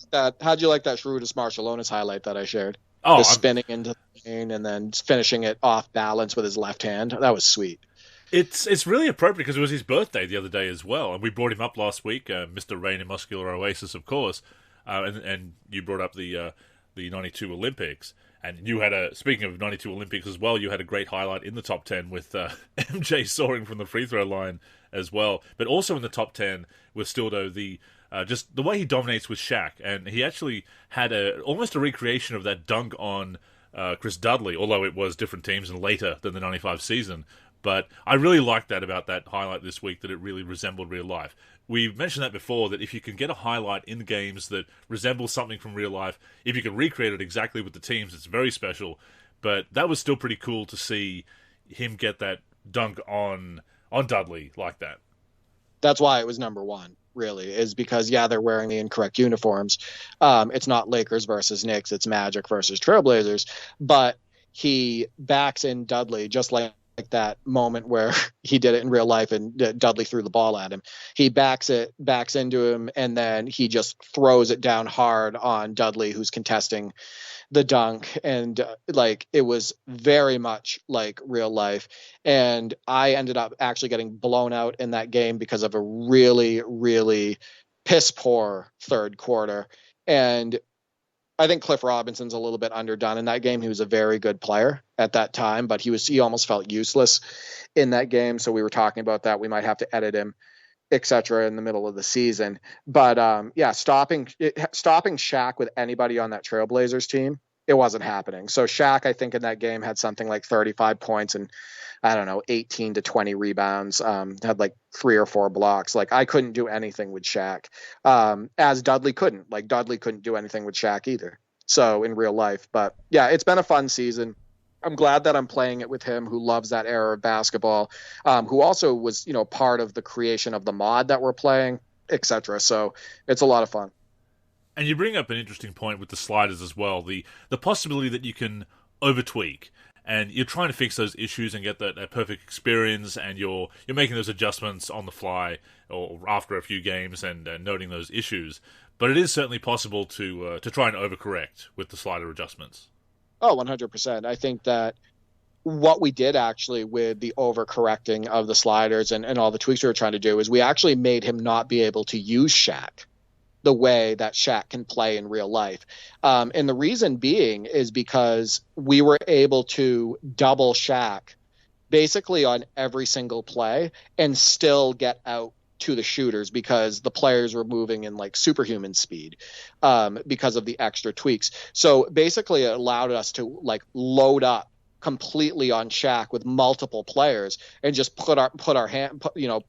like that Shrewdest Marshallonis highlight that I shared? Spinning into the lane and then finishing it off balance with his left hand. That was sweet. It's really appropriate because it was his birthday the other day as well, and we brought him up last week, Mr. Rain and Muscular Oasis, of course, and you brought up the 92 Olympics, and you had speaking of 92 Olympics as well, you had a great highlight in the top 10 with MJ soaring from the free throw line as well, but also in the top 10 with Stildo, just the way he dominates with Shaq, and he actually had almost a recreation of that dunk on Chris Dudley, although it was different teams and later than the 95 season. But I really liked that about that highlight this week, that it really resembled real life. We've mentioned that before, that if you can get a highlight in the games that resembles something from real life, if you can recreate it exactly with the teams, it's very special. But that was still pretty cool to see him get that dunk on Dudley like that. That's why it was number one, really, is because, they're wearing the incorrect uniforms. It's not Lakers versus Knicks, it's Magic versus Trailblazers. But he backs in Dudley just like that moment where he did it in real life and Dudley threw the ball at him. He backs into him, and then he just throws it down hard on Dudley, who's contesting the dunk. And like, it was very much like real life. And I ended up actually getting blown out in that game because of a really, really piss poor third quarter. And I think Cliff Robinson's a little bit underdone in that game. He was a very good player at that time, but he almost felt useless in that game. So we were talking about that. We might have to edit him, etc., in the middle of the season. But stopping Shaq with anybody on that Trailblazers team, it wasn't happening. So Shaq, I think in that game had something like 35 points and, I don't know, 18 to 20 rebounds, had like 3 or 4 blocks. Like, I couldn't do anything with Shaq, as Dudley couldn't. Like, Dudley couldn't do anything with Shaq either. So in real life, but yeah, it's been a fun season. I'm glad that I'm playing it with him, who loves that era of basketball, who also was, part of the creation of the mod that we're playing, etc. So it's a lot of fun. And you bring up an interesting point with the sliders as well, the possibility that you can over-tweak. And you're trying to fix those issues and get that perfect experience, and you're making those adjustments on the fly or after a few games and noting those issues. But it is certainly possible to try and overcorrect with the slider adjustments. Oh, 100%. I think that what we did actually with the overcorrecting of the sliders and all the tweaks we were trying to do is we actually made him not be able to use Shaq the way that Shaq can play in real life. And the reason being is because we were able to double Shaq basically on every single play and still get out to the shooters because the players were moving in like superhuman speed because of the extra tweaks. So basically it allowed us to like load up completely on Shaq with multiple players and just put our hand,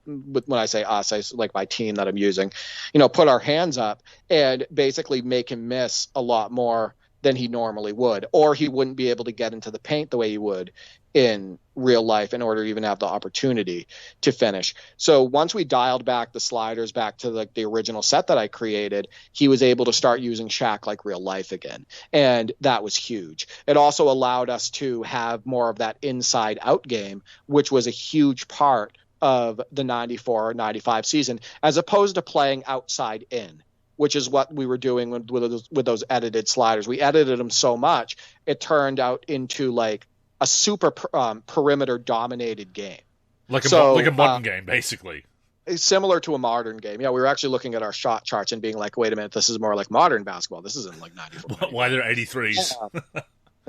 when I say us, I like my team that I'm using, put our hands up and basically make him miss a lot more than he normally would, or he wouldn't be able to get into the paint the way he would in real life in order to even have the opportunity to finish. So once we dialed back the sliders back to like the original set that I created, he was able to start using Shaq like real life again. And that was huge. It also allowed us to have more of that inside out game, which was a huge part of the 94-95 season, as opposed to playing outside in, which is what we were doing with those edited sliders. We edited them so much, it turned out into like a super perimeter dominated game. Like a modern game, basically. Similar to a modern game. Yeah, we were actually looking at our shot charts and being like, wait a minute, this is more like modern basketball. This isn't like 94. Why they're 83s? Yeah.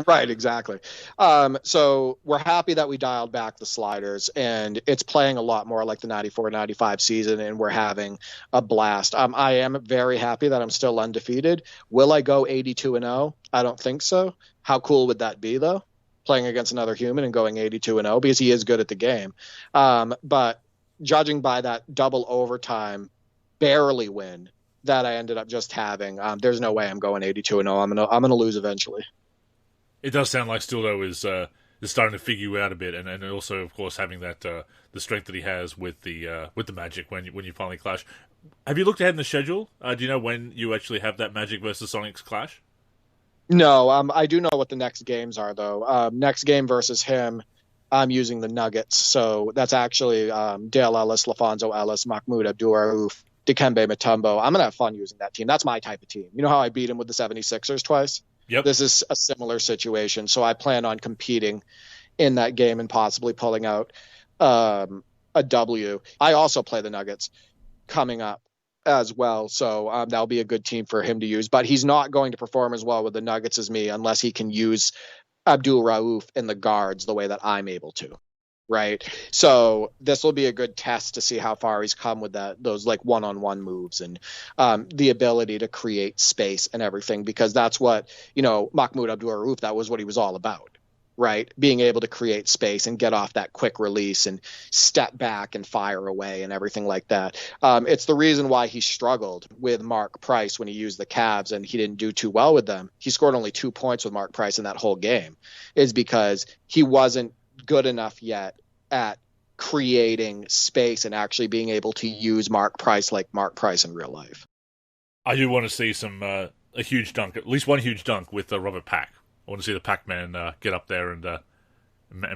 Right, exactly. So we're happy that we dialed back the sliders, and it's playing a lot more like the 94-95 season, and we're having a blast. I am very happy that I'm still undefeated. Will I go 82-0? I don't think so. How cool would that be, though? Playing against another human and going 82-0, because he is good at the game. But judging by that double overtime barely win that I ended up just having, there's no way I'm going 82-0. I'm gonna lose eventually. It does sound like Stildo is starting to figure you out a bit, and also, of course, having that the strength that he has with the Magic when you finally clash. Have you looked ahead in the schedule? Do you know when you actually have that Magic versus Sonics clash? No, I do know what the next games are, though. Next game versus him, I'm using the Nuggets. So that's actually Dale Ellis, LaFonso Ellis, Mahmoud Abdul-Rauf, Dikembe Mutombo. I'm going to have fun using that team. That's my type of team. You know how I beat him with the 76ers twice? Yep. This is a similar situation. So I plan on competing in that game and possibly pulling out a W. I also play the Nuggets coming up as well, so that'll be a good team for him to use, but he's not going to perform as well with the Nuggets as me unless he can use Abdul Rauf in the guards the way that I'm able to, right? So this will be a good test to see how far he's come with those like one-on-one moves and the ability to create space and everything, because that's what, Mahmoud Abdul Rauf, that was what he was all about. Right, being able to create space and get off that quick release and step back and fire away and everything like that. It's the reason why he struggled with Mark Price when he used the Cavs and he didn't do too well with them. He scored only 2 points with Mark Price in that whole game, is because he wasn't good enough yet at creating space and actually being able to use Mark Price like Mark Price in real life. I do want to see a huge dunk, at least one huge dunk with Robert Pack. I want to see the Pac-Man get up there and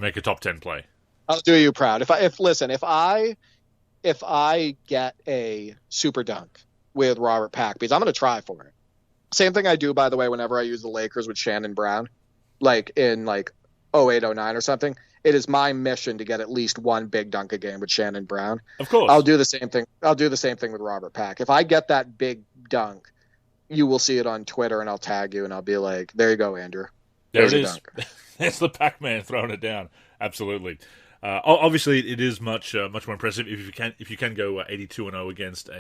make a top 10 play. I'll do you proud. If I get a super dunk with Robert Pack, because I'm going to try for it. Same thing I do, by the way, whenever I use the Lakers with Shannon Brown, like in like 08, 09 or something. It is my mission to get at least one big dunk a game with Shannon Brown. Of course. I'll do the same thing. I'll do the same thing with Robert Pack. If I get that big dunk, you will see it on Twitter, and I'll tag you, and I'll be like, "There you go, Andrew. There There's it a is. dunk." That's the Pac-Man throwing it down. Absolutely. Obviously, it is much more impressive if you can go 82-0 against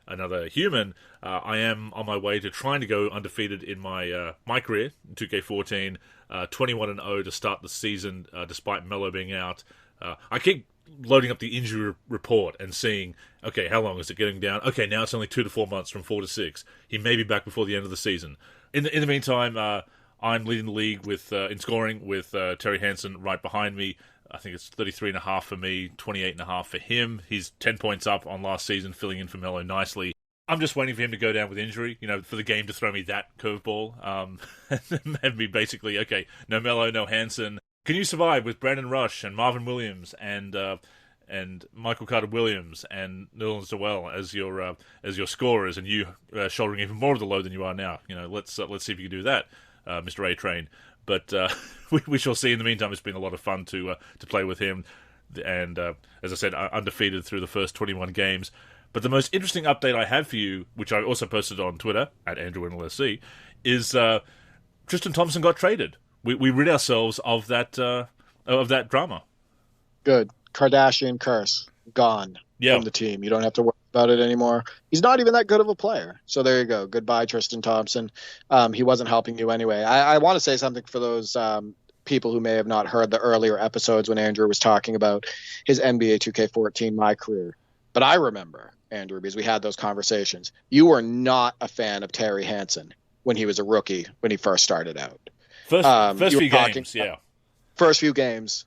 another human. I am on my way to trying to go undefeated in my career in 2K14. 21-0 to start the season, despite Melo being out. I keep loading up the injury report and seeing, okay, how long is it getting down? Okay, now it's only 2 to 4 months from 4 to 6. He may be back before the end of the season. In the meantime, I'm leading the league with in scoring with Terry Hanson right behind me. I think it's 33.5 for me, 28.5 for him. He's 10 points up on last season, filling in for Melo nicely. I'm just waiting for him to go down with injury, for the game to throw me that curveball. And have me basically, okay, no Melo, no Hanson. Can you survive with Brandon Rush and Marvin Williams and Michael Carter-Williams and Nerlens Noel as your scorers, and you shouldering even more of the load than you are now? Let's see if you can do that, Mr. A-Train. But we shall see. In the meantime, it's been a lot of fun to play with him. And as I said, undefeated through the first 21 games. But the most interesting update I have for you, which I also posted on Twitter, at NLSC, is Tristan Thompson got traded. We rid ourselves of that drama. Good. Kardashian curse. Gone from the team. You don't have to worry about it anymore. He's not even that good of a player. So there you go. Goodbye, Tristan Thompson. He wasn't helping you anyway. I want to say something for those people who may have not heard the earlier episodes when Andrew was talking about his NBA 2K14 MyCAREER. But I remember, Andrew, because we had those conversations. You were not a fan of Terry Hanson when he was a rookie, when he first started out. First few games, yeah. First few games,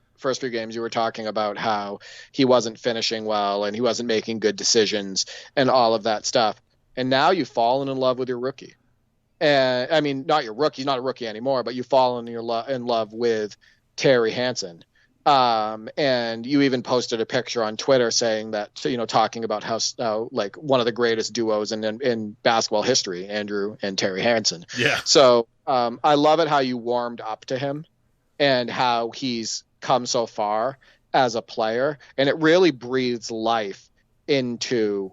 you were talking about how he wasn't finishing well and he wasn't making good decisions and all of that stuff. And now you've fallen in love with your rookie. And I mean, not your rookie, he's not a rookie anymore, but you've fallen in love with Terry Hanson. And you even posted a picture on Twitter saying that, talking about how like one of the greatest duos in basketball history, Andrew and Terry Hanson. Yeah. So I love it how you warmed up to him and how he's come so far as a player, and it really breathes life into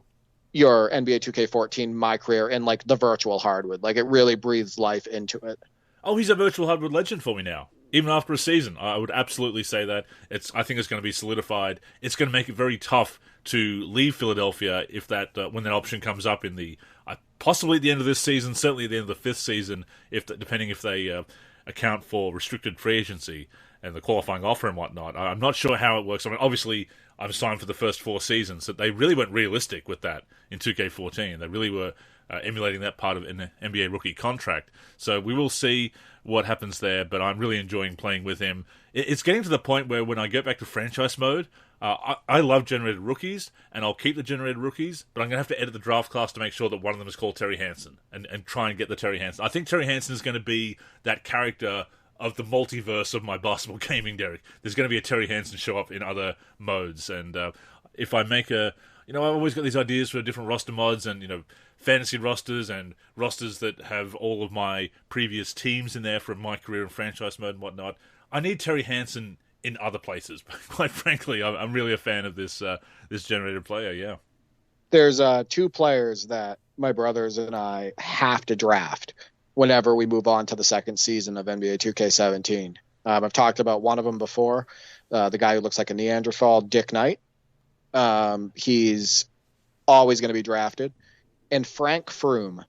your NBA 2K14 MyCAREER and like the virtual hardwood. Like it really breathes life into it. Oh, he's a virtual hardwood legend for me now. Even after a season, I would absolutely say that. I think it's going to be solidified. It's going to make it very tough to leave Philadelphia if when that option comes up in the possibly at the end of this season, certainly at the end of the fifth season, depending if they account for restricted free agency and the qualifying offer and whatnot. I'm not sure how it works. I mean, obviously, I'm signed for the first 4 seasons, so they really went realistic with that in 2K14. They really were emulating that part of an NBA rookie contract. So we will see what happens there, but I'm really enjoying playing with him. It's getting to the point where when I get back to franchise mode, I love generated rookies, and I'll keep the generated rookies, but I'm going to have to edit the draft class to make sure that one of them is called Terry Hanson, and try and get the Terry Hanson. I think Terry Hanson is going to be that character of the multiverse of my basketball gaming, Derek. There's going to be a Terry Hanson show up in other modes, and if I make I've always got these ideas for different roster mods and, fantasy rosters and rosters that have all of my previous teams in there from MyCAREER and franchise mode and whatnot. I need Terry Hanson in other places. Quite frankly, I'm really a fan of this generated player, yeah. There's 2 players that my brothers and I have to draft whenever we move on to the second season of NBA 2K17. I've talked about one of them before, the guy who looks like a Neanderthal, Dick Knight. He's always going to be drafted. And Frank Froome.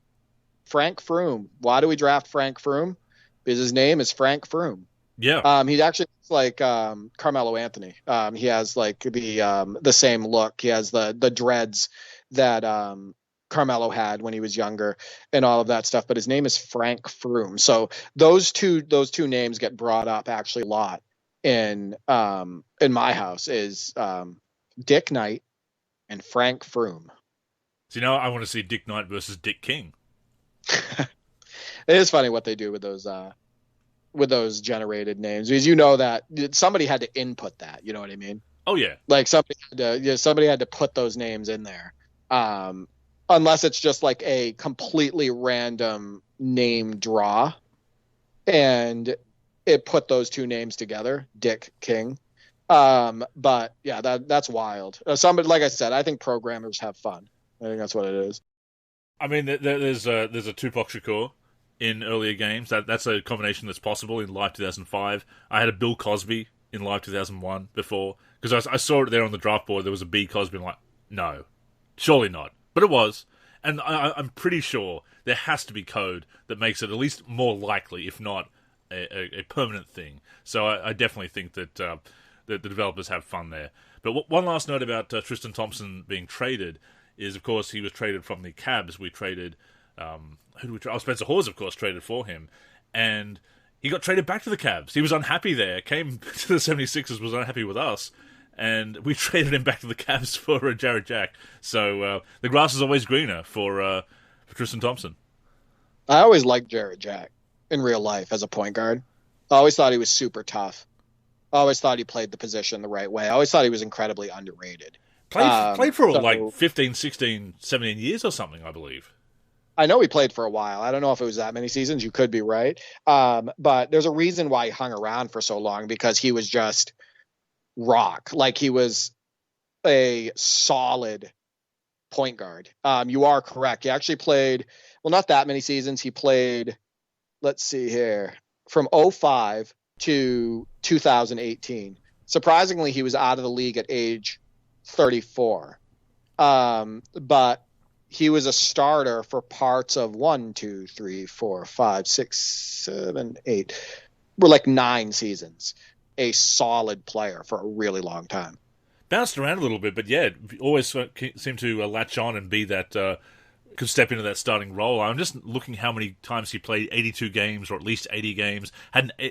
Why do we draft Frank Froome? Because his name is Frank Froome. Yeah. He actually looks like Carmelo Anthony. He has like the same look. He has the dreads that Carmelo had when he was younger and all of that stuff. But his name is Frank Froome. So those two names get brought up actually a lot in my house is Dick Knight and Frank Froome. So I want to see Dick Knight versus Dick King. It is funny what they do with those with those generated names, because you know that somebody had to input that. You know what I mean? Oh yeah. Like somebody had to put those names in there. Unless it's just like a completely random name draw, and it put those two names together, Dick King. But yeah, that's wild. Somebody, like I said, I think programmers have fun. I think that's what it is. I mean, there's a Tupac Shakur in earlier games. That's a combination that's possible in Live 2005. I had a Bill Cosby in Live 2001 before, because I saw it there on the draft board. There was a B Cosby. I'm like, no, surely not. But it was. And I'm pretty sure there has to be code that makes it at least more likely, if not a permanent thing. So I definitely think that the developers have fun there. But one last note about Tristan Thompson being traded is, of course, he was traded from the Cavs. We traded... who did we trade? Spencer Hawes, of course, traded for him. And he got traded back to the Cavs. He was unhappy there. Came to the 76ers, was unhappy with us. And we traded him back to the Cavs for Jared Jack. So the grass is always greener for Tristan Thompson. I always liked Jared Jack in real life as a point guard. I always thought he was super tough. I always thought he played the position the right way. I always thought he was incredibly underrated. Played for like 15, 16, 17 years or something, I believe. I know he played for a while. I don't know if it was that many seasons. You could be right. But there's a reason why he hung around for so long, because he was just rock. Like, he was a solid point guard. You are correct. He actually played, well, not that many seasons. He played, let's see here, from 2005 to 2018. Surprisingly, he was out of the league at age 34. But he was a starter for parts of 1, 2, 3, 4, 5, 6, 7, 8. We're like 9 seasons. A solid player for a really long time. Bounced around a little bit, but yeah, always seemed to latch on and be that, could step into that starting role. I'm just looking how many times he played 82 games, or at least 80 games.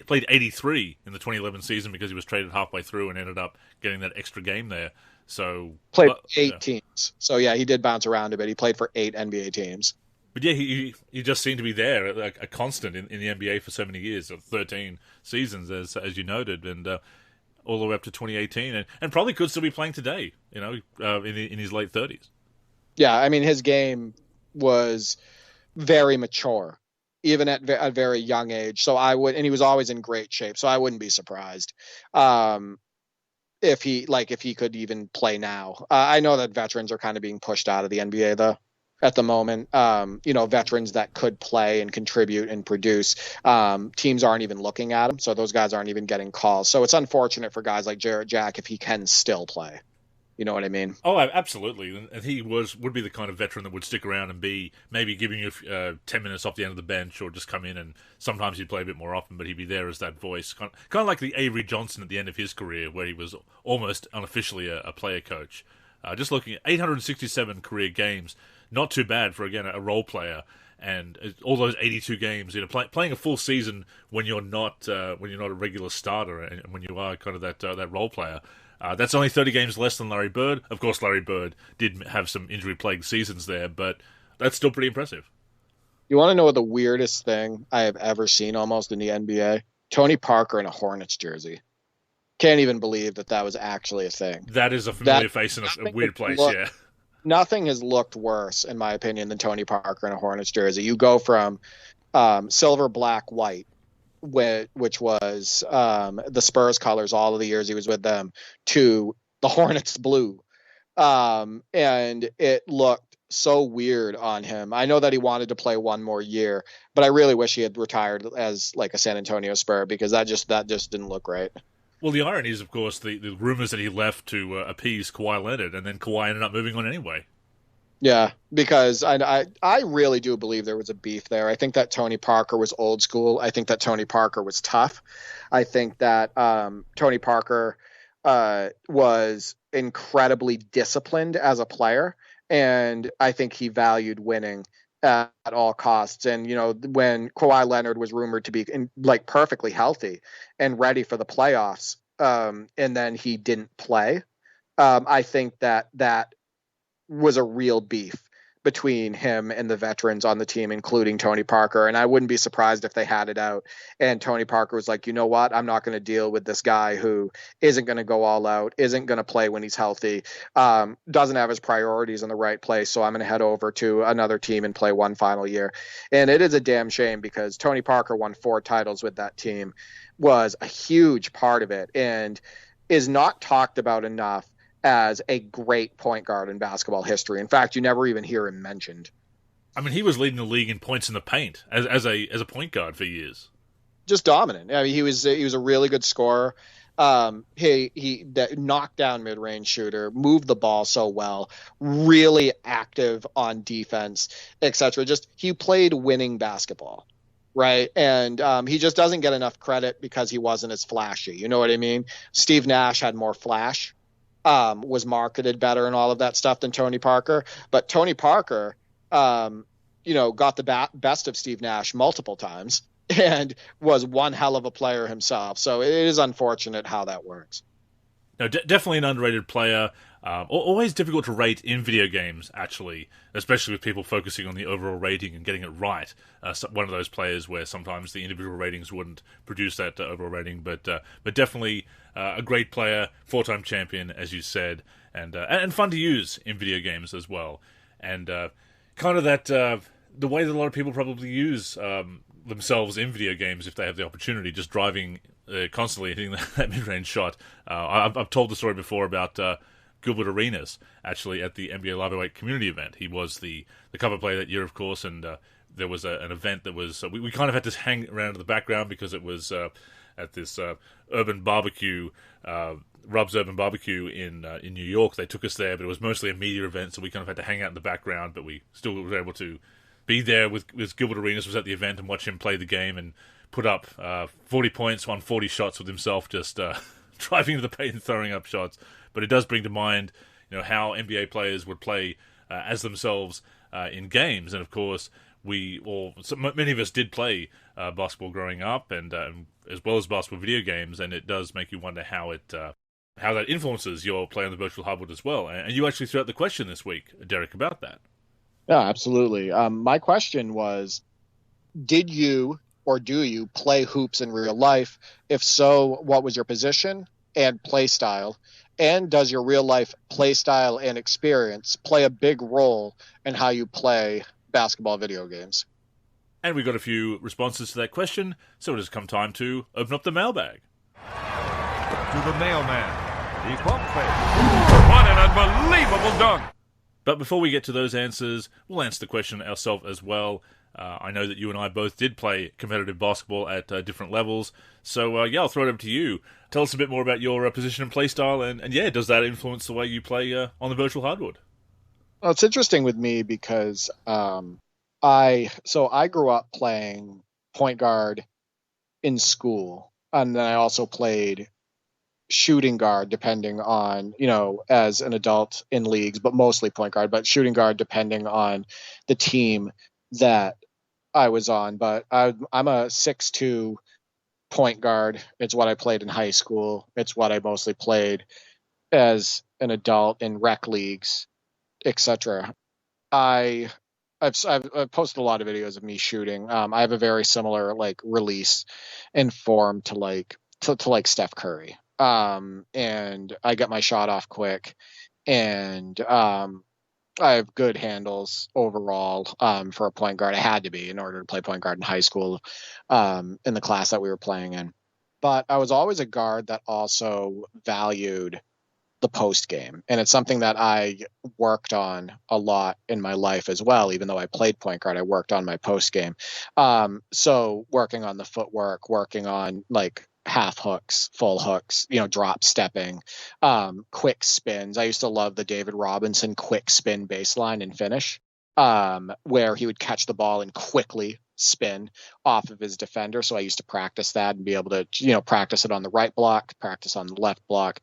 Played 83 in the 2011 season because he was traded halfway through and ended up getting that extra game there. So played 8 teams. So yeah, he did bounce around a bit. He played for 8 NBA teams. But yeah, he just seemed to be there, a constant in the NBA for so many years, 13 seasons, as you noted, and all the way up to 2018, and probably could still be playing today, in his late 30s. Yeah, I mean, his game was very mature, even at a very young age. So and he was always in great shape. So I wouldn't be surprised if he could even play now. I know that veterans are kind of being pushed out of the NBA though at the moment. Veterans that could play and contribute and produce, teams aren't even looking at them. So those guys aren't even getting calls. So it's unfortunate for guys like Jared Jack if he can still play. You know what I mean? Oh, absolutely. And he would be the kind of veteran that would stick around and be maybe giving you 10 minutes off the end of the bench, or just come in, and sometimes he'd play a bit more often, but he'd be there as that voice. Kind of like the Avery Johnson at the end of his career, where he was almost unofficially a player coach. Just looking at 867 career games, not too bad for, again, a role player. And all those 82 games, playing a full season when you're not a regular starter, and when you are kind of that role player. That's only 30 games less than Larry Bird. Of course, Larry Bird did have some injury-plagued seasons there, but that's still pretty impressive. You want to know what the weirdest thing I have ever seen almost in the NBA? Tony Parker in a Hornets jersey. Can't even believe that was actually a thing. That is a familiar face in a weird place, yeah. Nothing has looked worse, in my opinion, than Tony Parker in a Hornets jersey. You go from silver, black, white, which was the Spurs colors all of the years he was with them, to the Hornets blue. And it looked so weird on him. I know that he wanted to play one more year, but I really wish he had retired as like a San Antonio Spur, because that just didn't look right. Well, the irony is, of course, the rumors that he left to appease Kawhi Leonard, and then Kawhi ended up moving on anyway. Yeah, because I really do believe there was a beef there. I think that Tony Parker was old school. I think that Tony Parker was tough. I think that Tony Parker was incredibly disciplined as a player, and I think he valued winning at all costs. And when Kawhi Leonard was rumored to be perfectly healthy and ready for the playoffs, and then he didn't play, I think that was a real beef between him and the veterans on the team, including Tony Parker. And I wouldn't be surprised if they had it out and Tony Parker was like, you know what? I'm not going to deal with this guy who isn't going to go all out, isn't going to play when he's healthy, doesn't have his priorities in the right place. So I'm going to head over to another team and play one final year. And it is a damn shame because Tony Parker won 4 titles with that team, was a huge part of it, and is not talked about enough as a great point guard in basketball history. In fact, you never even hear him mentioned. I mean, he was leading the league in points in the paint as a point guard for years. Just dominant. I mean, he was a really good scorer. He that knockdown mid-range shooter, moved the ball so well, really active on defense, etc. Just he played winning basketball, right? And he just doesn't get enough credit because he wasn't as flashy. You know what I mean? Steve Nash had more flash. Was marketed better and all of that stuff than Tony Parker. But Tony Parker, got the best of Steve Nash multiple times and was one hell of a player himself. So it is unfortunate how that works. No, definitely an underrated player. Always difficult to rate in video games, actually, especially with people focusing on the overall rating and getting it right. One of those players where sometimes the individual ratings wouldn't produce that overall rating, but definitely a great player, 4-time champion, as you said, and fun to use in video games as well. And kind of that the way that a lot of people probably use themselves in video games if they have the opportunity, just driving constantly hitting that mid-range shot. I've told the story before about Gilbert Arenas, actually, at the NBA Live 08 community event. He was the cover player that year, of course, and there was an event that was... we kind of had to hang around in the background because it was at this urban barbecue, Rub's Urban Barbecue in New York. They took us there, but it was mostly a media event, so we kind of had to hang out in the background, but we still were able to be there with Gilbert Arenas was at the event and watch him play the game and put up 40 points, won 40 shots with himself, just driving to the paint and throwing up shots. But it does bring to mind, how NBA players would play as themselves in games. And of course, many of us did play basketball growing up, and as well as basketball video games. And it does make you wonder how that influences your play on the virtual hardwood as well. And you actually threw out the question this week, Derek, about that. Yeah, absolutely. My question was, did you or do you play hoops in real life? If so, what was your position and play style? And does your real life play style and experience play a big role in how you play basketball video games? And we got a few responses to that question, so it has come time to open up the mailbag. To the mailman, the quote What an unbelievable dunk! But before we get to those answers, we'll answer the question ourselves as well. I know that you and I both did play competitive basketball at different levels. So, I'll throw it over to you. Tell us a bit more about your position and play style, and does that influence the way you play on the virtual hardwood? Well, it's interesting with me because I grew up playing point guard in school, and then I also played shooting guard depending on, as an adult in leagues, but mostly point guard, but shooting guard depending on the team that I was on. But I'm a 6'2" point guard. It's what I played in high school. It's what I mostly played as an adult in rec leagues, etc. I've posted a lot of videos of me shooting. I have a very similar release and form to Steph Curry. And I get my shot off quick, and I have good handles overall for a point guard. I had to be in order to play point guard in high school in the class that we were playing in. But I was always a guard that also valued the post game. And it's something that I worked on a lot in my life as well. Even though I played point guard, I worked on my post game. So working on the footwork, working on half hooks, full hooks, drop stepping, quick spins. I used to love the David Robinson quick spin baseline and finish, where he would catch the ball and quickly spin off of his defender. So I used to practice that and be able to, practice it on the right block, practice on the left block,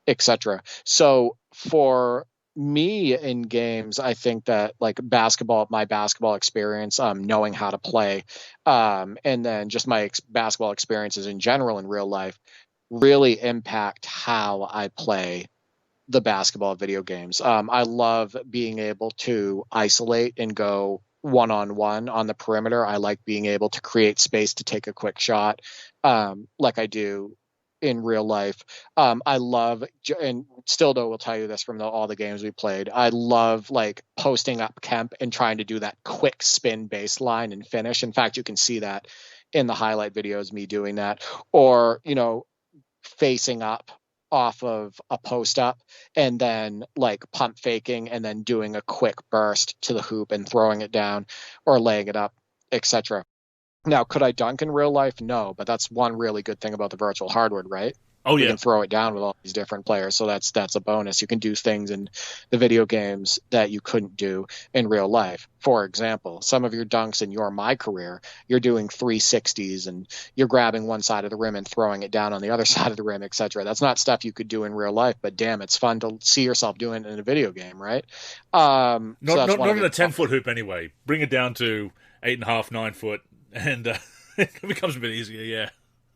etc. So for me in games, I think that my basketball experience, knowing how to play, and then just my basketball experiences in general in real life really impact how I play the basketball video games. I love being able to isolate and go one-on-one on the perimeter. I like being able to create space to take a quick shot, like I do in real life. I love, and Stildo will tell you this from all the games we played, I love like posting up Kemp and trying to do that quick spin baseline and finish. In fact, you can see that in the highlight videos, me doing that, or, facing up off of a post up and then like pump faking and then doing a quick burst to the hoop and throwing it down or laying it up, etc. Now, could I dunk in real life? No, but that's one really good thing about the virtual hardwood, right? Oh, yeah. You can throw it down with all these different players, so that's a bonus. You can do things in the video games that you couldn't do in real life. For example, some of your dunks in your MyCAREER, you're doing 360s and you're grabbing one side of the rim and throwing it down on the other side of the rim, etc. That's not stuff you could do in real life, but damn, it's fun to see yourself doing it in a video game, right? Not in a 10-foot hoop anyway. Bring it down to 8.5, 9 foot, and it becomes a bit easier, yeah.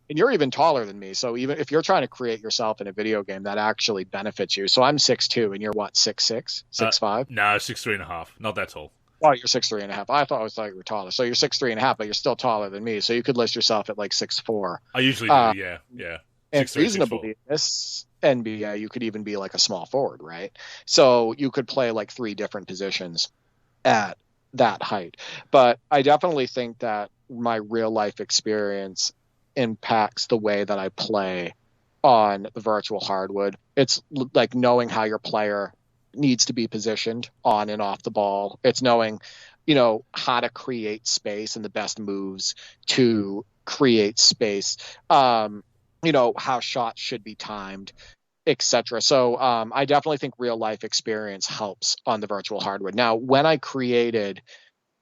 And you're even taller than me, so even if you're trying to create yourself in a video game, that actually benefits you. So I'm 6'2", and you're what, 6'6", 6'5"? No, 6'3.5". Not that tall. Oh, you're 6'3.5". I thought you were taller. So you're 6'3.5", but you're still taller than me. So you could list yourself at like 6'4". I usually do, yeah. And reasonably, in this NBA, you could even be like a small forward, right? So you could play like 3 different positions at that height. But I definitely think that my real life experience impacts the way that I play on the virtual hardwood. It's like knowing how your player needs to be positioned on and off the ball. It's knowing, how to create space and the best moves to create space. How shots should be timed, etc. So I definitely think real life experience helps on the virtual hardwood. Now, when I created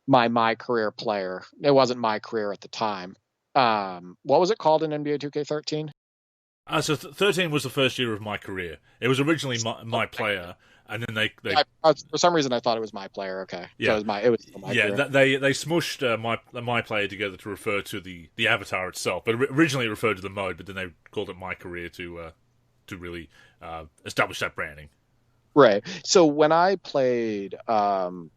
my career player, it wasn't MyCAREER at the time. What was it called in NBA 2K13? So 13 was the first year of MyCAREER. It was originally my player, and then they for some reason I thought it was MyPlayer. Okay, yeah, so it was MyCAREER. They smushed my player together to refer to the avatar itself, but originally it referred to the mode, but then they called it MyCAREER to really establish that branding. Right. So when I played 2K13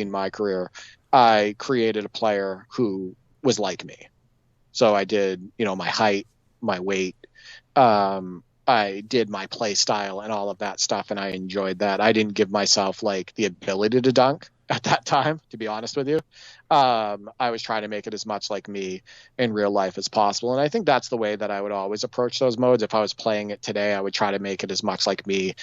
MyCAREER, I created a player who was like me. So I did, my height, my weight, I did my play style and all of that stuff, and I enjoyed that. I didn't give myself like the ability to dunk at that time, to be honest with you. I was trying to make it as much like me in real life as possible, and I think that's the way that I would always approach those modes. If I was playing it today, I would try to make it as much like me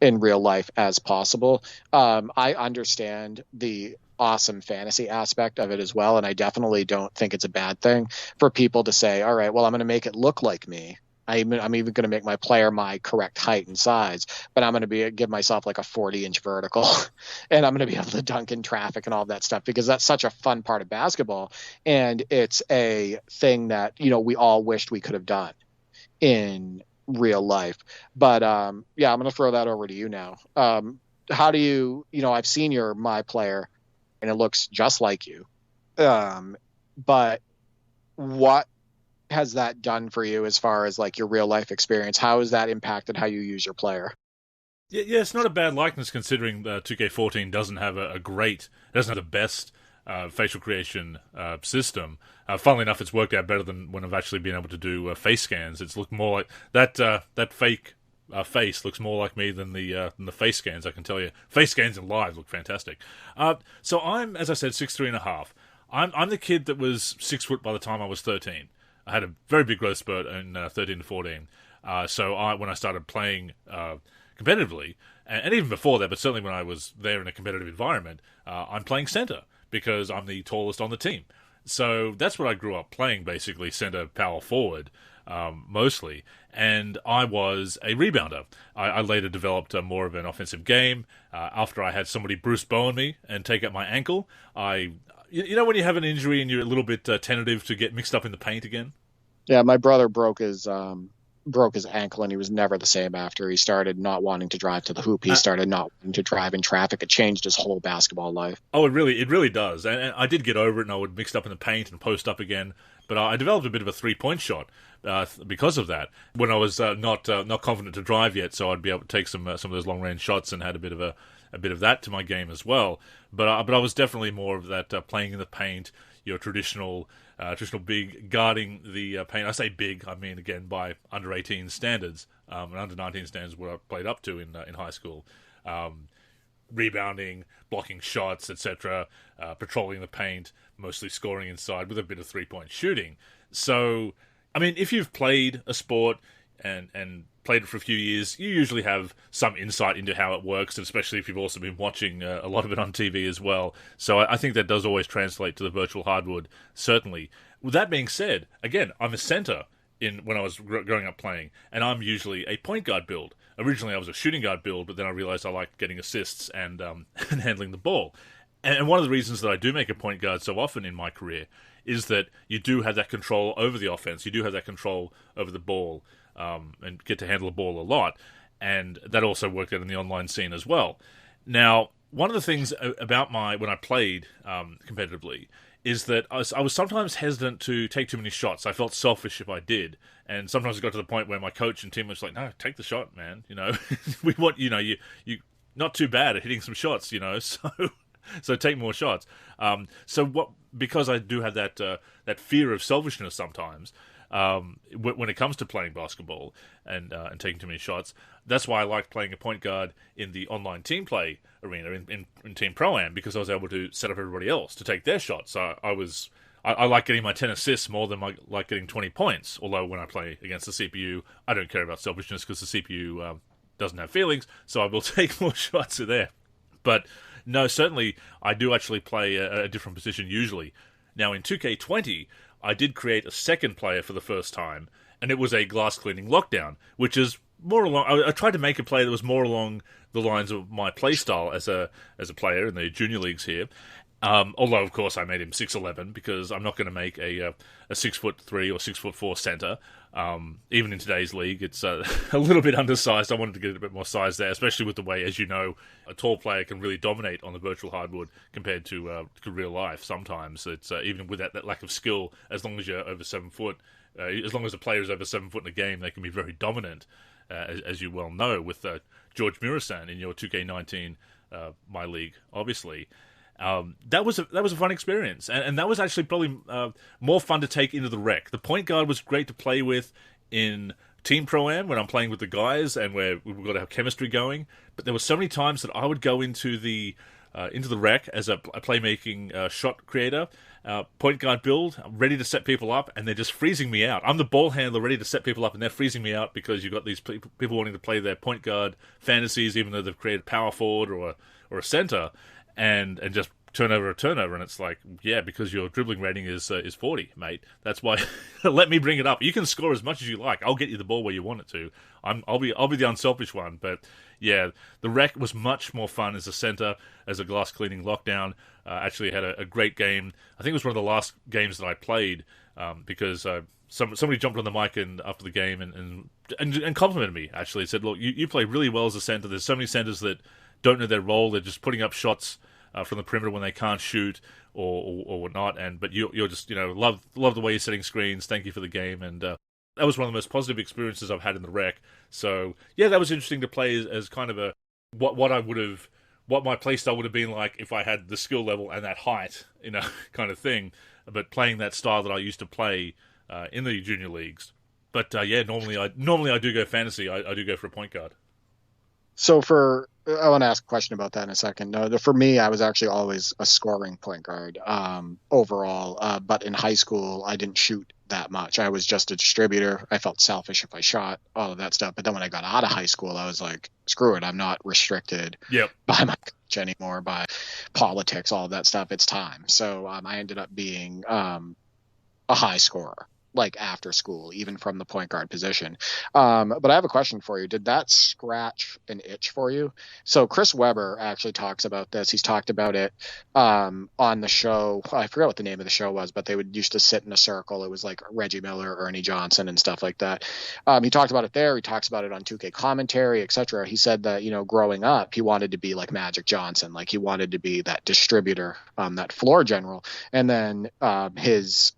in real life as possible. I understand the awesome fantasy aspect of it as well, and I definitely don't think it's a bad thing for people to say, all right, well, I'm going to make it look like me. I'm even going to make my player my correct height and size, but I'm going to give myself like a 40-inch vertical, and I'm going to be able to dunk in traffic and all that stuff, because that's such a fun part of basketball, and it's a thing that we all wished we could have done in real life. But I'm going to throw that over to you now. How do you? I've seen your My Player, and it looks just like you. But what has that done for you as far as like your real life experience? How has that impacted how you use your player? Yeah, it's not a bad likeness considering 2K14 doesn't have doesn't have the best facial creation system. Funnily enough, it's worked out better than when I've actually been able to do face scans. It's looked more like that fake face looks more like me than the face scans, I can tell you. Face scans in live look fantastic. So I'm, as I said, 6'3.5". I'm the kid that was 6 foot by the time I was 13. I had a very big growth spurt in 13 to 14. So when I started playing competitively, and even before that, but certainly when I was there in a competitive environment, I'm playing center because I'm the tallest on the team. So that's what I grew up playing, basically, center, power forward, mostly. And I was a rebounder. I later developed more of an offensive game. After I had somebody Bruce Bowen me and take out my ankle, when you have an injury and you're a little bit tentative to get mixed up in the paint again? Yeah, my brother broke his ankle, and he was never the same after he started not wanting to drive to the hoop. He started not wanting to drive in traffic. It changed his whole basketball life. Oh, it really does. And I did get over it, and I would mix up in the paint and post up again. But I developed a bit of a three-point shot. because of that. When I was not confident to drive yet, so I'd be able to take some of those long range shots, and had a bit of that to my game as well. But I was definitely more of that playing in the paint, your traditional big, guarding the paint. I say big, I mean again by under 18 standards, and under 19 standards what I played up to in high school. Rebounding, blocking shots, etc., patrolling the paint, mostly scoring inside with a bit of 3-point shooting. So, I mean, if you've played a sport and played it for a few years, you usually have some insight into how it works, and especially if you've also been watching a lot of it on TV as well. So I think that does always translate to the virtual hardwood, certainly. With that being said, again, I'm a center when I was growing up playing, and I'm usually a point guard build. Originally, I was a shooting guard build, but then I realized I liked getting assists and handling the ball. And one of the reasons that I do make a point guard so often in my career is that you do have that control over the offense. You do have that control over the ball, and get to handle the ball a lot. And that also worked out in the online scene as well. Now, one of the things about when I played competitively is that I was sometimes hesitant to take too many shots. I felt selfish if I did. And sometimes it got to the point where my coach and team was like, no, take the shot, man. We want, you not too bad at hitting some shots, so take more shots. Because I do have that fear of selfishness sometimes, when it comes to playing basketball and taking too many shots, that's why I liked playing a point guard in the online team play arena in Team Pro-Am, because I was able to set up everybody else to take their shots. So I like getting my 10 assists more than I like getting 20 points. Although when I play against the CPU, I don't care about selfishness because the CPU doesn't have feelings, so I will take more shots there. But no, certainly I do actually play a different position usually. Now in 2K20, I did create a second player for the first time, and it was a glass cleaning lockdown, which is more along. I tried to make a play that was more along the lines of my play style as a player in the junior leagues here. Although, of course, I made him 6'11", because I'm not going to make a 6'3" or 6'4" center. Even in today's league, it's a little bit undersized. I wanted to get a bit more size there, especially with the way, as you know, a tall player can really dominate on the virtual hardwood compared to real life. Sometimes it's even with that lack of skill, as long as you're over 7 foot, as long as a player is over 7 foot in a game, they can be very dominant, as you well know, with George Murasan in your 2K19 MyLEAGUE, obviously. That was a fun experience, and that was actually probably more fun to take into the rec. The point guard was great to play with in Team Pro-Am when I'm playing with the guys and where we've got to have chemistry going. But there were so many times that I would go into the rec as a playmaking shot creator, point guard build, ready to set people up, and they're just freezing me out. I'm the ball handler ready to set people up, and they're freezing me out because you've got these people wanting to play their point guard fantasies, even though they've created power forward or a center. And just turnover, and it's like, yeah, because your dribbling rating is 40, mate. That's why. Let me bring it up. You can score as much as you like. I'll get you the ball where you want it to. I'll be the unselfish one. But yeah, the rec was much more fun as a center, as a glass cleaning lockdown. Actually had a great game. I think it was one of the last games that I played because somebody jumped on the mic after the game and complimented me. Actually, said, look, you play really well as a center. There's so many centers that don't know their role. They're just putting up shots from the perimeter when they can't shoot or whatnot. But you're just love the way you're setting screens. Thank you for the game. And that was one of the most positive experiences I've had in the rec. So yeah, that was interesting to play as kind of what my play style would have been like if I had the skill level and that height, kind of thing. But playing that style that I used to play in the junior leagues. But yeah, normally I do go fantasy. I do go for a point guard. So I want to ask a question about that in a second. No, for me, I was actually always a scoring point guard overall. But in high school, I didn't shoot that much. I was just a distributor. I felt selfish if I shot, all of that stuff. But then when I got out of high school, I was like, screw it. I'm not restricted by my coach anymore, by politics, all of that stuff. It's time. So I ended up being a high scorer, like after school, even from the point guard position. But I have a question for you. Did that scratch an itch for you? So Chris Webber actually talks about this. He's talked about it on the show. I forget what the name of the show was, but they used to sit in a circle. It was like Reggie Miller, Ernie Johnson, and stuff like that. He talked about it there. He talks about it on 2K commentary, etc. He said that, growing up, he wanted to be like Magic Johnson. Like he wanted to be that distributor, that floor general. And then his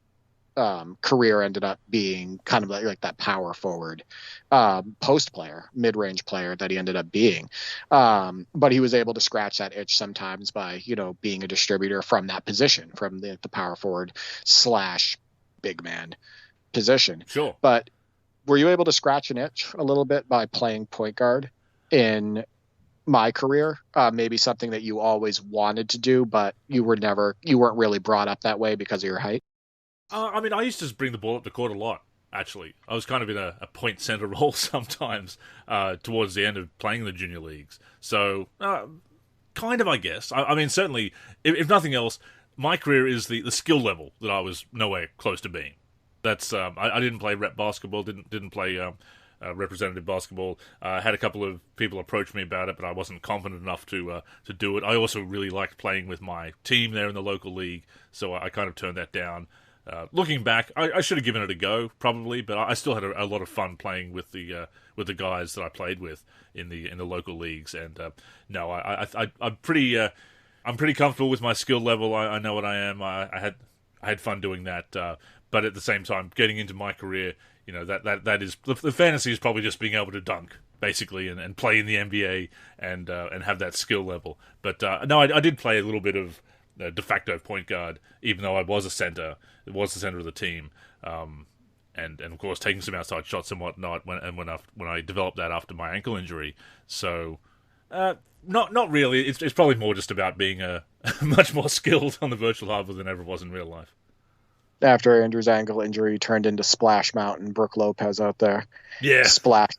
career ended up being kind of like that power forward post player, mid-range player that he ended up being. But he was able to scratch that itch sometimes by, being a distributor from that position, from the power forward / big man position. Sure. But were you able to scratch an itch a little bit by playing point guard in MyCAREER? Maybe something that you always wanted to do, but you weren't really brought up that way because of your height? I used to bring the ball up the court a lot, actually. I was kind of in a point center role sometimes towards the end of playing the junior leagues. So, kind of, I guess. Certainly, if nothing else, MyCAREER is the skill level that I was nowhere close to being. That's I didn't play rep basketball, didn't play representative basketball. I had a couple of people approach me about it, but I wasn't confident enough to do it. I also really liked playing with my team there in the local league, so I kind of turned that down. Looking back, I should have given it a go, probably, but I still had a lot of fun playing with the guys that I played with in the local leagues. And no, I'm pretty comfortable with my skill level. I know what I am. I had fun doing that, but at the same time, getting into MyCAREER, that is the fantasy is probably just being able to dunk, basically, and play in the NBA and have that skill level. But no, I did play a little bit of de facto point guard, even though I was a center. It was the center of the team, and of course taking some outside shots and whatnot. When I developed that after my ankle injury, so not really. It's probably more just about being much more skilled on the virtual hardwood than ever was in real life. After Andrew's ankle injury, he turned into Splash Mountain, Brooke Lopez out there. Yeah, splash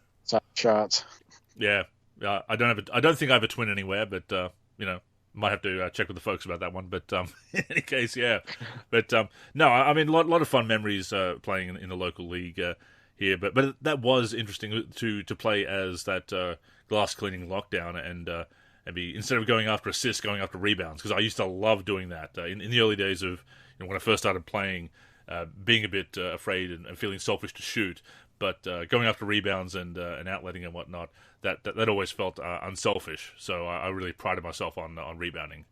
shots. Yeah, I don't think I have a twin anywhere, but might have to check with the folks about that one. But in any case, yeah. But no, a lot of fun memories playing in the local league here. But that was interesting to play as that glass cleaning lockdown and be, instead of going after assists, going after rebounds, because I used to love doing that in the early days of when I first started playing, being a bit afraid and feeling selfish to shoot. But going after rebounds and outletting and whatnot, that always felt unselfish. So I really prided myself on rebounding.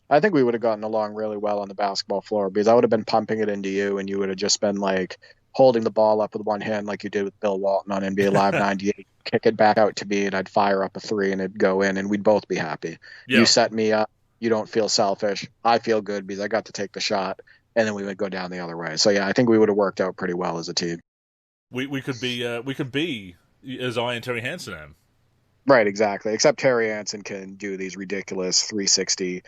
I think we would have gotten along really well on the basketball floor, because I would have been pumping it into you, and you would have just been like holding the ball up with one hand like you did with Bill Walton on NBA Live 98, kick it back out to me, and I'd fire up a three, and it'd go in, and we'd both be happy. Yeah. You set me up. You don't feel selfish. I feel good because I got to take the shot, and then we would go down the other way. So, yeah, I think we would have worked out pretty well as a team. We could be as I and Terry Hanson am. Right, exactly. Except Terry Hanson can do these ridiculous 360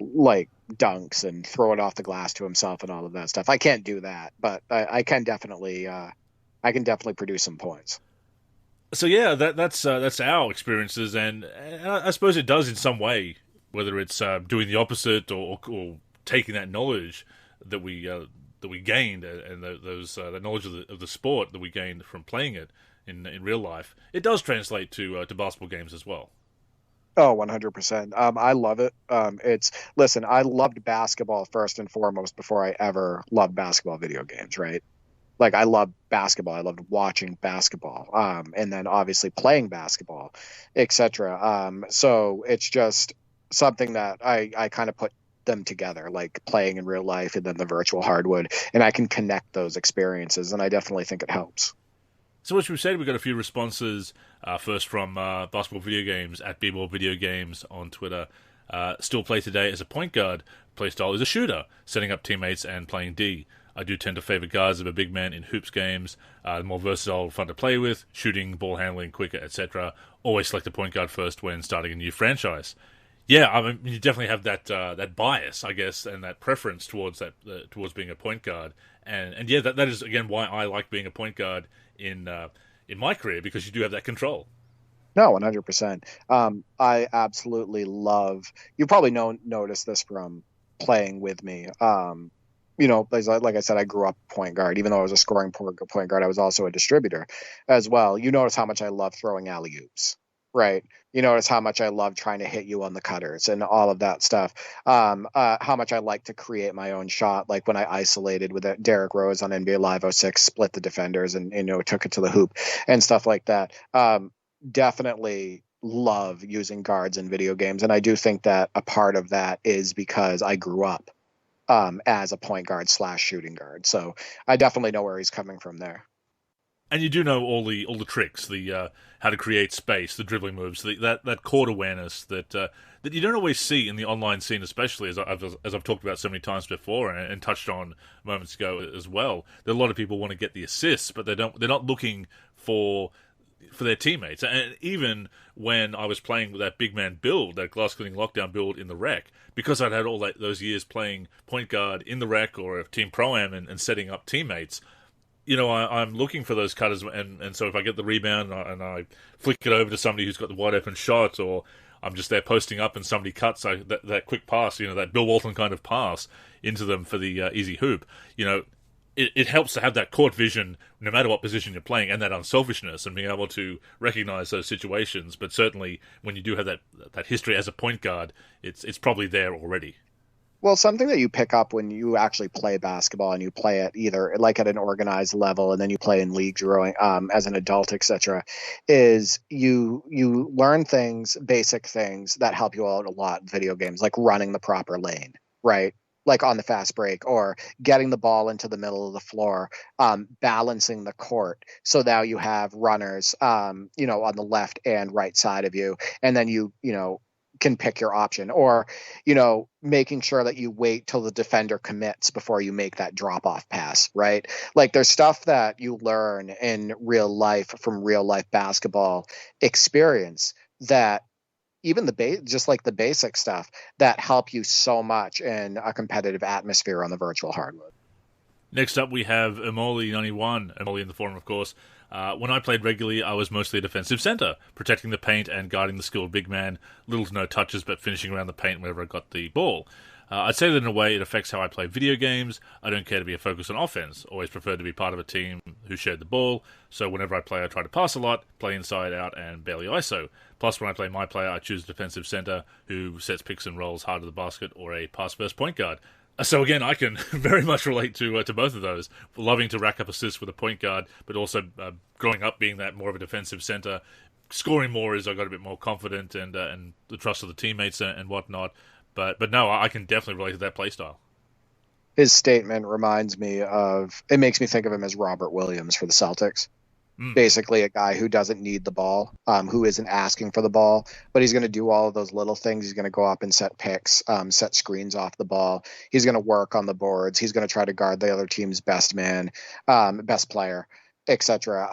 like dunks and throw it off the glass to himself and all of that stuff. I can't do that, but I can definitely produce some points. So yeah, that's our experiences, and I suppose it does in some way, whether it's doing the opposite or taking that knowledge that we gained and the knowledge of the sport that we gained from playing it in real life. It does translate to basketball games as well. Oh, 100%. I love it. Listen, I loved basketball first and foremost before I ever loved basketball video games, right? Like, I loved basketball. I loved watching basketball. And then obviously playing basketball, etc. So it's just something that I kind of put them together, like playing in real life and then the virtual hardwood, and I can connect those experiences, and I definitely think it helps. So as we've said, we've got a few responses, first from Basketball Video Games at B-Ball Video Games on Twitter. Still play today as a point guard. Playstyle is a shooter, setting up teammates and playing D. I do tend to favor guards of a big man in hoops games, more versatile, fun to play with, shooting, ball handling, quicker, etc. Always select a point guard first when starting a new franchise. Yeah, you definitely have that bias, I guess, and that preference towards towards being a point guard, and yeah, that is again why I like being a point guard in MyCAREER, because you do have that control. No, 100%. I absolutely love. You probably noticed this from playing with me. Like I said, I grew up point guard. Even though I was a scoring point guard, I was also a distributor as well. You notice how much I love throwing alley-oops, right? You notice how much I love trying to hit you on the cutters and all of that stuff. How much I like to create my own shot, like when I isolated with Derrick Rose on NBA Live 06, split the defenders and took it to the hoop and stuff like that. Definitely love using guards in video games, and I do think that a part of that is because I grew up as a point guard / shooting guard. So I definitely know where he's coming from there. And you do know all the tricks, the how to create space, the dribbling moves, that court awareness that you don't always see in the online scene, especially as I've talked about so many times before and touched on moments ago as well. That a lot of people want to get the assists, but they're not looking for their teammates. And even when I was playing with that big man build, that glass cleaning lockdown build in the rec, because I'd had all those years playing point guard in the rec or a team pro-am and setting up teammates. I'm looking for those cutters, and so if I get the rebound and I flick it over to somebody who's got the wide open shot, or I'm just there posting up and somebody cuts that quick pass, that Bill Walton kind of pass into them for the easy hoop, it helps to have that court vision no matter what position you're playing, and that unselfishness and being able to recognize those situations. But certainly when you do have that history as a point guard, it's probably there already. Well, something that you pick up when you actually play basketball and you play it either like at an organized level and then you play in leagues growing as an adult, etc., is you learn basic things that help you out a lot in video games, like running the proper lane, right? Like on the fast break, or getting the ball into the middle of the floor, balancing the court. So now you have runners, on the left and right side of you, and then you can pick your option, or making sure that you wait till the defender commits before you make that drop off pass, right? Like there's stuff that you learn in real life from real life basketball experience that even just like the basic stuff that help you so much in a competitive atmosphere on the virtual hardwood. Next up, we have Emoli91, Emoli in the forum, of course. When I played regularly, I was mostly a defensive center, protecting the paint and guarding the skilled big man. Little to no touches, but finishing around the paint whenever I got the ball. I'd say that in a way it affects how I play video games. I don't care to be a focus on offense. Always preferred to be part of a team who shared the ball. So whenever I play, I try to pass a lot, play inside, out, and barely ISO. Plus, when I play my player, I choose a defensive center who sets picks and rolls hard to the basket, or a pass-first point guard. So again, I can very much relate to both of those. Loving to rack up assists with a point guard, but also growing up being that more of a defensive center. Scoring more as I got a bit more confident and the trust of the teammates and whatnot. But no, I can definitely relate to that play style. His statement makes me think of him as Robert Williams for the Celtics. Basically a guy who doesn't need the ball, who isn't asking for the ball, but he's going to do all of those little things. He's going to go up and set picks, set screens off the ball. He's going to work on the boards. He's going to try to guard the other team's best man, best player, etc.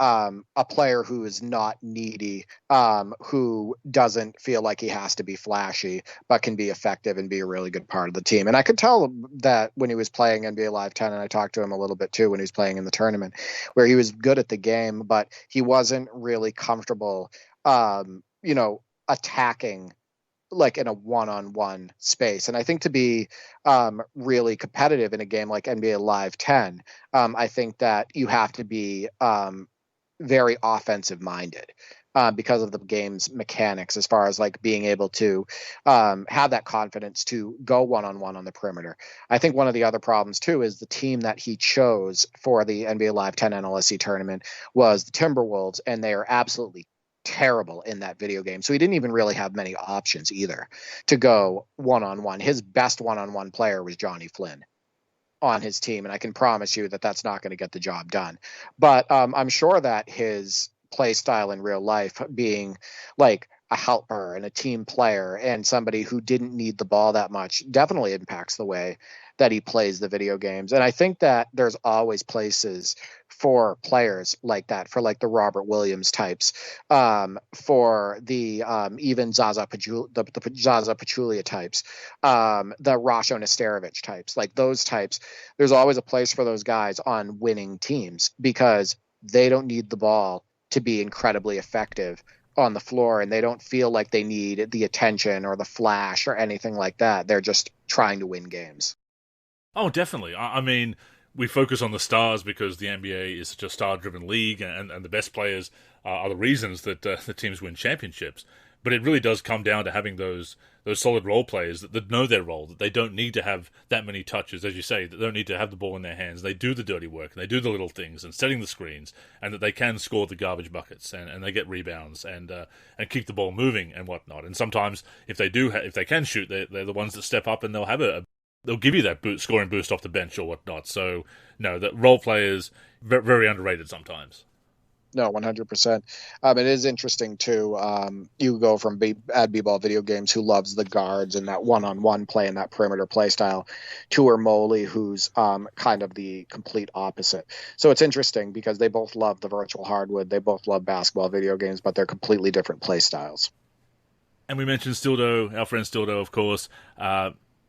A player who is not needy, who doesn't feel like he has to be flashy, but can be effective and be a really good part of the team. And I could tell that when he was playing NBA Live 10, and I talked to him a little bit too when he was playing in the tournament, where he was good at the game, but he wasn't really comfortable, attacking like in a one-on-one space. And I think to be really competitive in a game like NBA Live 10, I think that you have to be very offensive minded because of the game's mechanics, as far as like being able to have that confidence to go one-on-one on the perimeter. I think one of the other problems too is the team that he chose for the NBA Live 10 NLSC tournament was the Timberwolves, and they are absolutely terrible in that video game. So he didn't even really have many options either to go one-on-one. His best one-on-one player was Johnny Flynn on his team, and I can promise you that that's not going to get the job done. But I'm sure that his play style in real life, being like a helper and a team player and somebody who didn't need the ball that much, definitely impacts the way that he plays the video games. And I think that there's always places for players like that, for like the Robert Williams types, for the even Zaza Pachulia types, the Rasho Nesterovic types, like those types. There's always a place for those guys on winning teams because they don't need the ball to be incredibly effective on the floor, and they don't feel like they need the attention or the flash or anything like that. They're just trying to win games. Oh, definitely. I mean, we focus on the stars because the NBA is such a star-driven league, and the best players are the reasons that the teams win championships. But it really does come down to having those solid role players that know their role, that they don't need to have that many touches, as you say, that they don't need to have the ball in their hands. They do the dirty work, and they do the little things, and setting the screens, and that they can score the garbage buckets, and they get rebounds, and keep the ball moving and whatnot. And sometimes, if they can shoot, they're the ones that step up, and they'll have a they'll give you that scoring boost off the bench or whatnot. So, no, that role players, very underrated sometimes. No, 100%. It is interesting, too. You go from Bad B-Ball video games, who loves the guards and that one-on-one play and that perimeter play style, to Ermoli, who's kind of the complete opposite. So it's interesting because they both love the virtual hardwood. They both love basketball video games, but they're completely different play styles. And we mentioned Stildo, our friend Stildo, of course,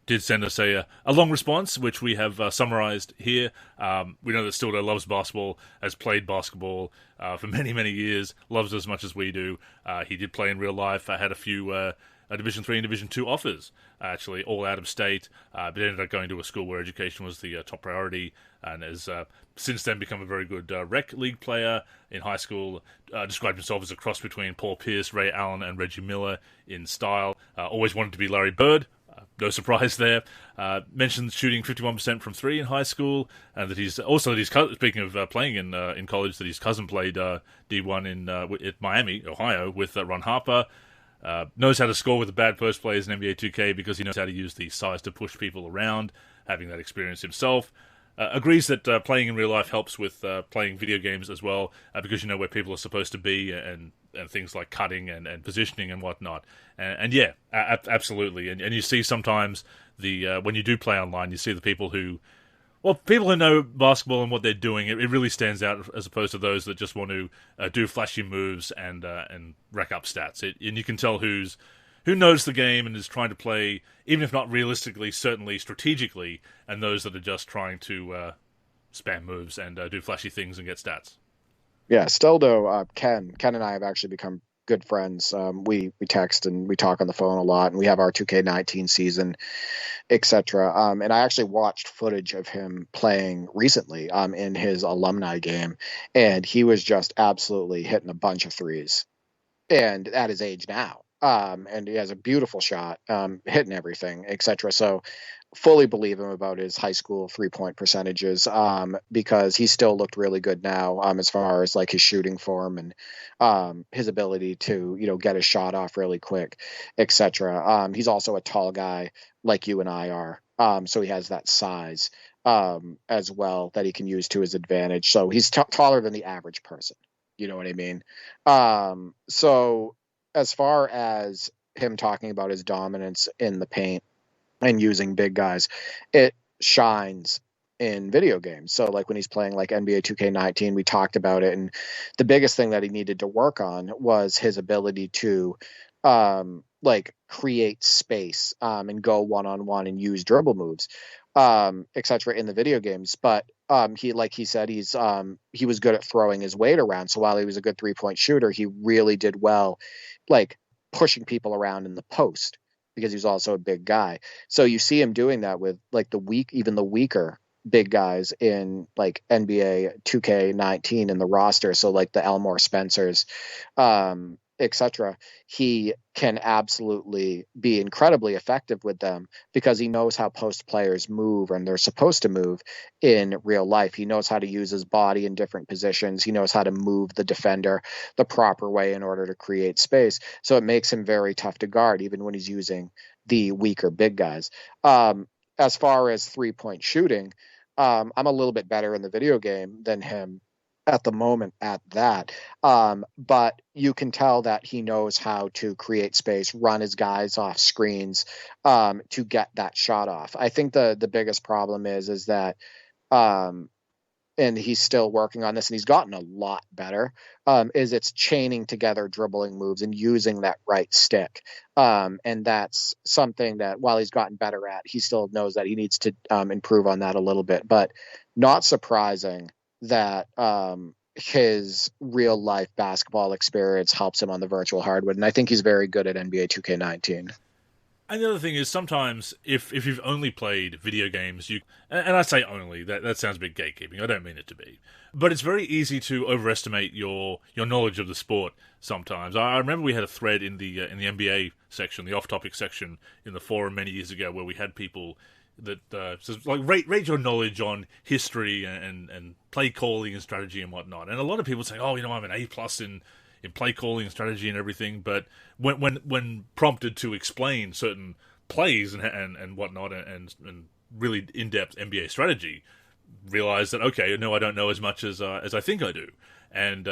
did send us a long response, which we have summarized here. We know that Stildo loves basketball, has played basketball for many, many years, loves it as much as we do. He did play in real life. I had a few Division 3 and Division 2 offers, actually, all out of state, but ended up going to a school where education was the top priority, and has since then become a very good rec league player. In high school, described himself as a cross between Paul Pierce, Ray Allen, and Reggie Miller in style. Always wanted to be Larry Bird. No surprise there. Mentioned shooting 51% from three in high school, and that he's speaking of playing in college, that his cousin played D1 at Miami, Ohio, with Ron Harper. Knows how to score with the bad post plays in NBA 2K because he knows how to use the size to push people around, having that experience himself. Agrees that playing in real life helps with playing video games as well, because you know where people are supposed to be and things like cutting and positioning and whatnot. And yeah, absolutely. And you see sometimes when you do play online, you see the people who know basketball and what they're doing. It really stands out as opposed to those that just want to do flashy moves and rack up stats. And you can tell who knows the game and is trying to play, even if not realistically, certainly strategically, and those that are just trying to spam moves and do flashy things and get stats. Yeah, Steldo, Ken and I have actually become good friends. We text and we talk on the phone a lot, and we have our 2K19 season, etc. And I actually watched footage of him playing recently in his alumni game, and he was just absolutely hitting a bunch of threes, and at his age now. And he has a beautiful shot, hitting everything, etc. So fully believe him about his high school 3-point percentages, because he still looked really good now, as far as like his shooting form and his ability to, get his shot off really quick, etc. He's also a tall guy like you and I are. So he has that size as well that he can use to his advantage. So he's taller than the average person. You know what I mean? So as far as him talking about his dominance in the paint and using big guys, it shines in video games. So like when he's playing like NBA 2K19, we talked about it, and the biggest thing that he needed to work on was his ability to create space and go one-on-one and use dribble moves, etc. in the video games. But he said he was good at throwing his weight around. So while he was a good 3-point shooter, he really did well like pushing people around in the post, because he was also a big guy. So you see him doing that with like even the weaker big guys in like NBA 2K19 in the roster. So like the Elmore Spencers, etc. He can absolutely be incredibly effective with them because he knows how post players move and they're supposed to move in real life. He knows how to use his body in different positions. He knows how to move the defender the proper way in order to create space. So it makes him very tough to guard, even when he's using the weaker big guys. As far as 3-point shooting, I'm a little bit better in the video game than him at the moment at that. But you can tell that he knows how to create space, run his guys off screens to get that shot off. I think the biggest problem is that, and he's still working on this and he's gotten a lot better, is it's chaining together dribbling moves and using that right stick. And that's something that while he's gotten better at, he still knows that he needs to improve on that a little bit. But not surprising that his real life basketball experience helps him on the virtual hardwood. And I think he's very good at NBA 2K19. And the other thing is sometimes if you've only played video games, and I say only, that sounds a bit gatekeeping, I don't mean it to be, but it's very easy to overestimate your knowledge of the sport sometimes. I remember we had a thread in the NBA section, the off-topic section in the forum many years ago, where we had people that says like rate your knowledge on history and play calling and strategy and whatnot. And a lot of people say, I'm an A+ in play calling and strategy and everything, but when prompted to explain certain plays and whatnot and really in-depth NBA strategy, realize that, okay, no, I don't know as much as I think I do. And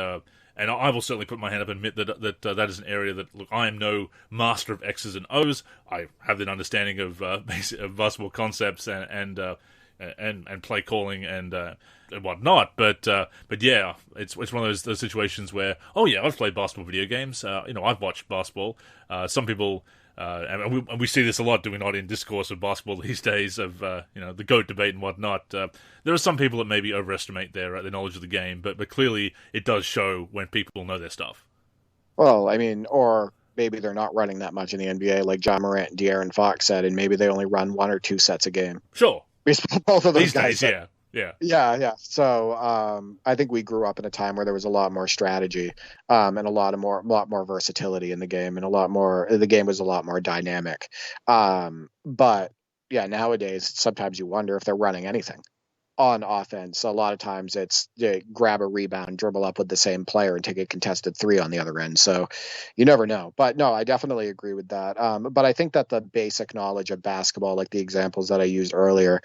I will certainly put my hand up and admit that is an area that, look, I am no master of X's and O's. I have an understanding of basic of basketball concepts and play calling and whatnot. But yeah, it's one of those situations where, oh yeah, I've played basketball video games. I've watched basketball. Some people. And we see this a lot, do we not, in discourse of basketball these days, of the GOAT debate and whatnot. There are some people that maybe overestimate their knowledge of the game, but clearly it does show when people know their stuff. Well, I mean, or maybe they're not running that much in the NBA, like John Morant and De'Aaron Fox said, and maybe they only run 1 or 2 sets a game. Sure. Both of those these guys. Days, yeah. So I think we grew up in a time where there was a lot more strategy, and a lot more versatility in the game, and the game was a lot more dynamic. But yeah, nowadays sometimes you wonder if they're running anything on offense. A lot of times it's grab a rebound, dribble up with the same player, and take a contested 3 on the other end. So you never know. But no, I definitely agree with that. But I think that the basic knowledge of basketball, like the examples that I used earlier,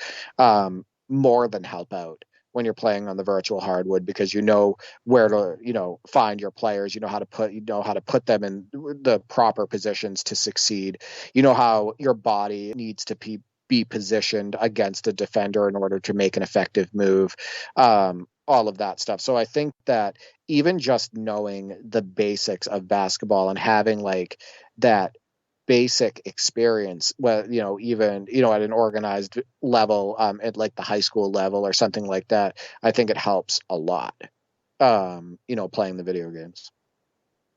more than help out when you're playing on the virtual hardwood, because you know where to find your players, you know how to put them in the proper positions to succeed, you know how your body needs to be positioned against a defender in order to make an effective move, all of that stuff. So I think that even just knowing the basics of basketball and having like that basic experience, even at an organized level, at like the high school level or something like that, I think it helps a lot, playing the video games.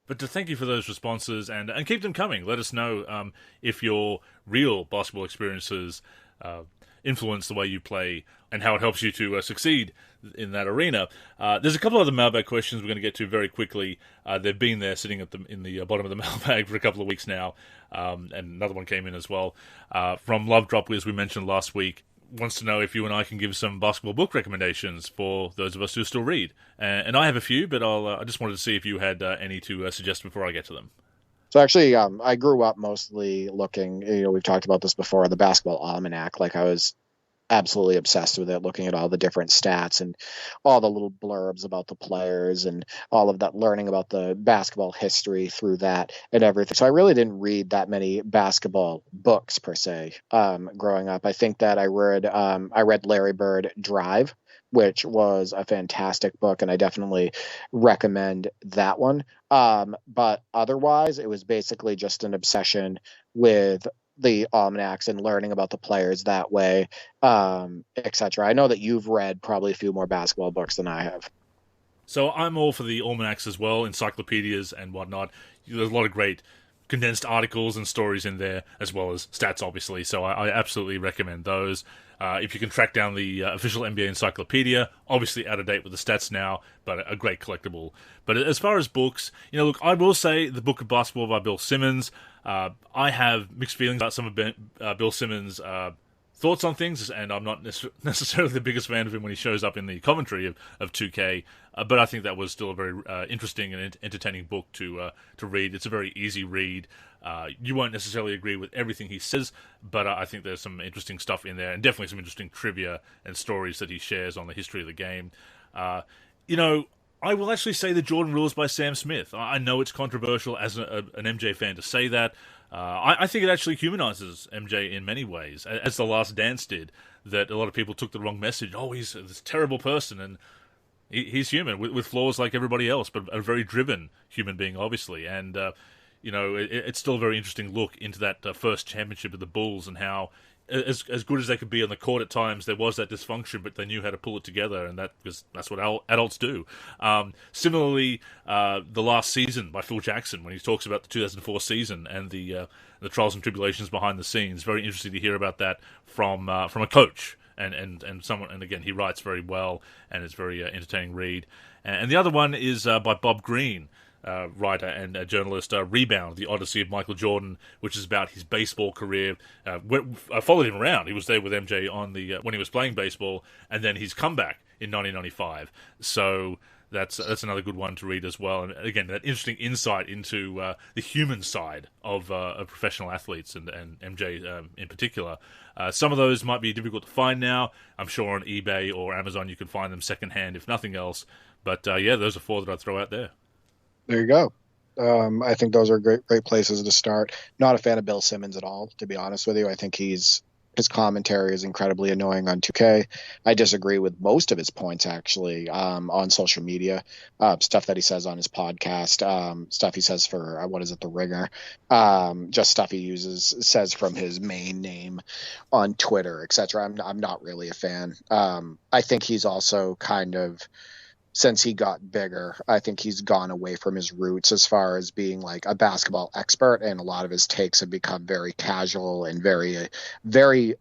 But to thank you for those responses and keep them coming. Let us know if your real basketball experiences influence the way you play and how it helps you to succeed in that arena. There's a couple other mailbag questions we're going to get to very quickly. They've been there sitting in the bottom of the mailbag for a couple of weeks now, and another one came in as well from Love Drop, as we mentioned last week. Wants to know if you and I can give some basketball book recommendations for those of us who still read. And I have a few, but I just wanted to see if you had any to suggest before I get to them. So actually, I grew up mostly looking, we've talked about this before, the basketball almanac. Like I was absolutely obsessed with it, looking at all the different stats and all the little blurbs about the players and all of that, learning about the basketball history through that and everything. So I really didn't read that many basketball books per se growing up. I think that I read Larry Bird Drive, which was a fantastic book, and I definitely recommend that one. But otherwise, it was basically just an obsession with the almanacs and learning about the players that way, etc. I know that you've read probably a few more basketball books than I have. So I'm all for the almanacs as well, encyclopedias and whatnot. There's a lot of great condensed articles and stories in there, as well as stats, obviously. So I absolutely recommend those. If you can track down the official NBA encyclopedia, obviously out of date with the stats now, but a great collectible. But as far as books, look, I will say the Book of Basketball by Bill Simmons. I have mixed feelings about some of Bill Simmons' thoughts on things, and I'm not necessarily the biggest fan of him when he shows up in the commentary of 2K, but I think that was still a very interesting and entertaining book to read. It's a very easy read. You won't necessarily agree with everything he says, but I think there's some interesting stuff in there, and definitely some interesting trivia and stories that he shares on the history of the game. I will actually say The Jordan Rules by Sam Smith. I know it's controversial as an MJ fan to say that. I think it actually humanizes MJ in many ways, as The Last Dance did, that a lot of people took the wrong message. Oh, he's this terrible person, and he's human, with flaws like everybody else, but a very driven human being, obviously. And, it's still a very interesting look into that first championship of the Bulls and how, as good as they could be on the court at times, there was that dysfunction, but they knew how to pull it together, and that's what adults do. Similarly, The Last Season by Phil Jackson, when he talks about the 2004 season and the trials and tribulations behind the scenes. Very interesting to hear about that from a coach and someone. And again, he writes very well, and it's very entertaining read. And the other one is by Bob Green, writer and journalist, Rebound, The Odyssey of Michael Jordan, which is about his baseball career. I followed him around. He was there with MJ on when he was playing baseball, and then his comeback in 1995. So That's another good one to read as well. And again, that interesting insight into the human side of professional athletes and MJ in particular. Some of those might be difficult to find now. I'm sure on eBay or Amazon you can find them secondhand, if nothing else. But yeah, those are 4 that I'd throw out there. There you go. I think those are great places to start. Not a fan of Bill Simmons at all, to be honest with you. I think his commentary is incredibly annoying on 2K. I disagree with most of his points, actually, on social media. Stuff that he says on his podcast, stuff he says for, The Ringer, just stuff he says from his main name on Twitter, etc. I'm not really a fan. I think he's also kind of, since he got bigger, I think he's gone away from his roots as far as being like a basketball expert, and a lot of his takes have become very casual and very, very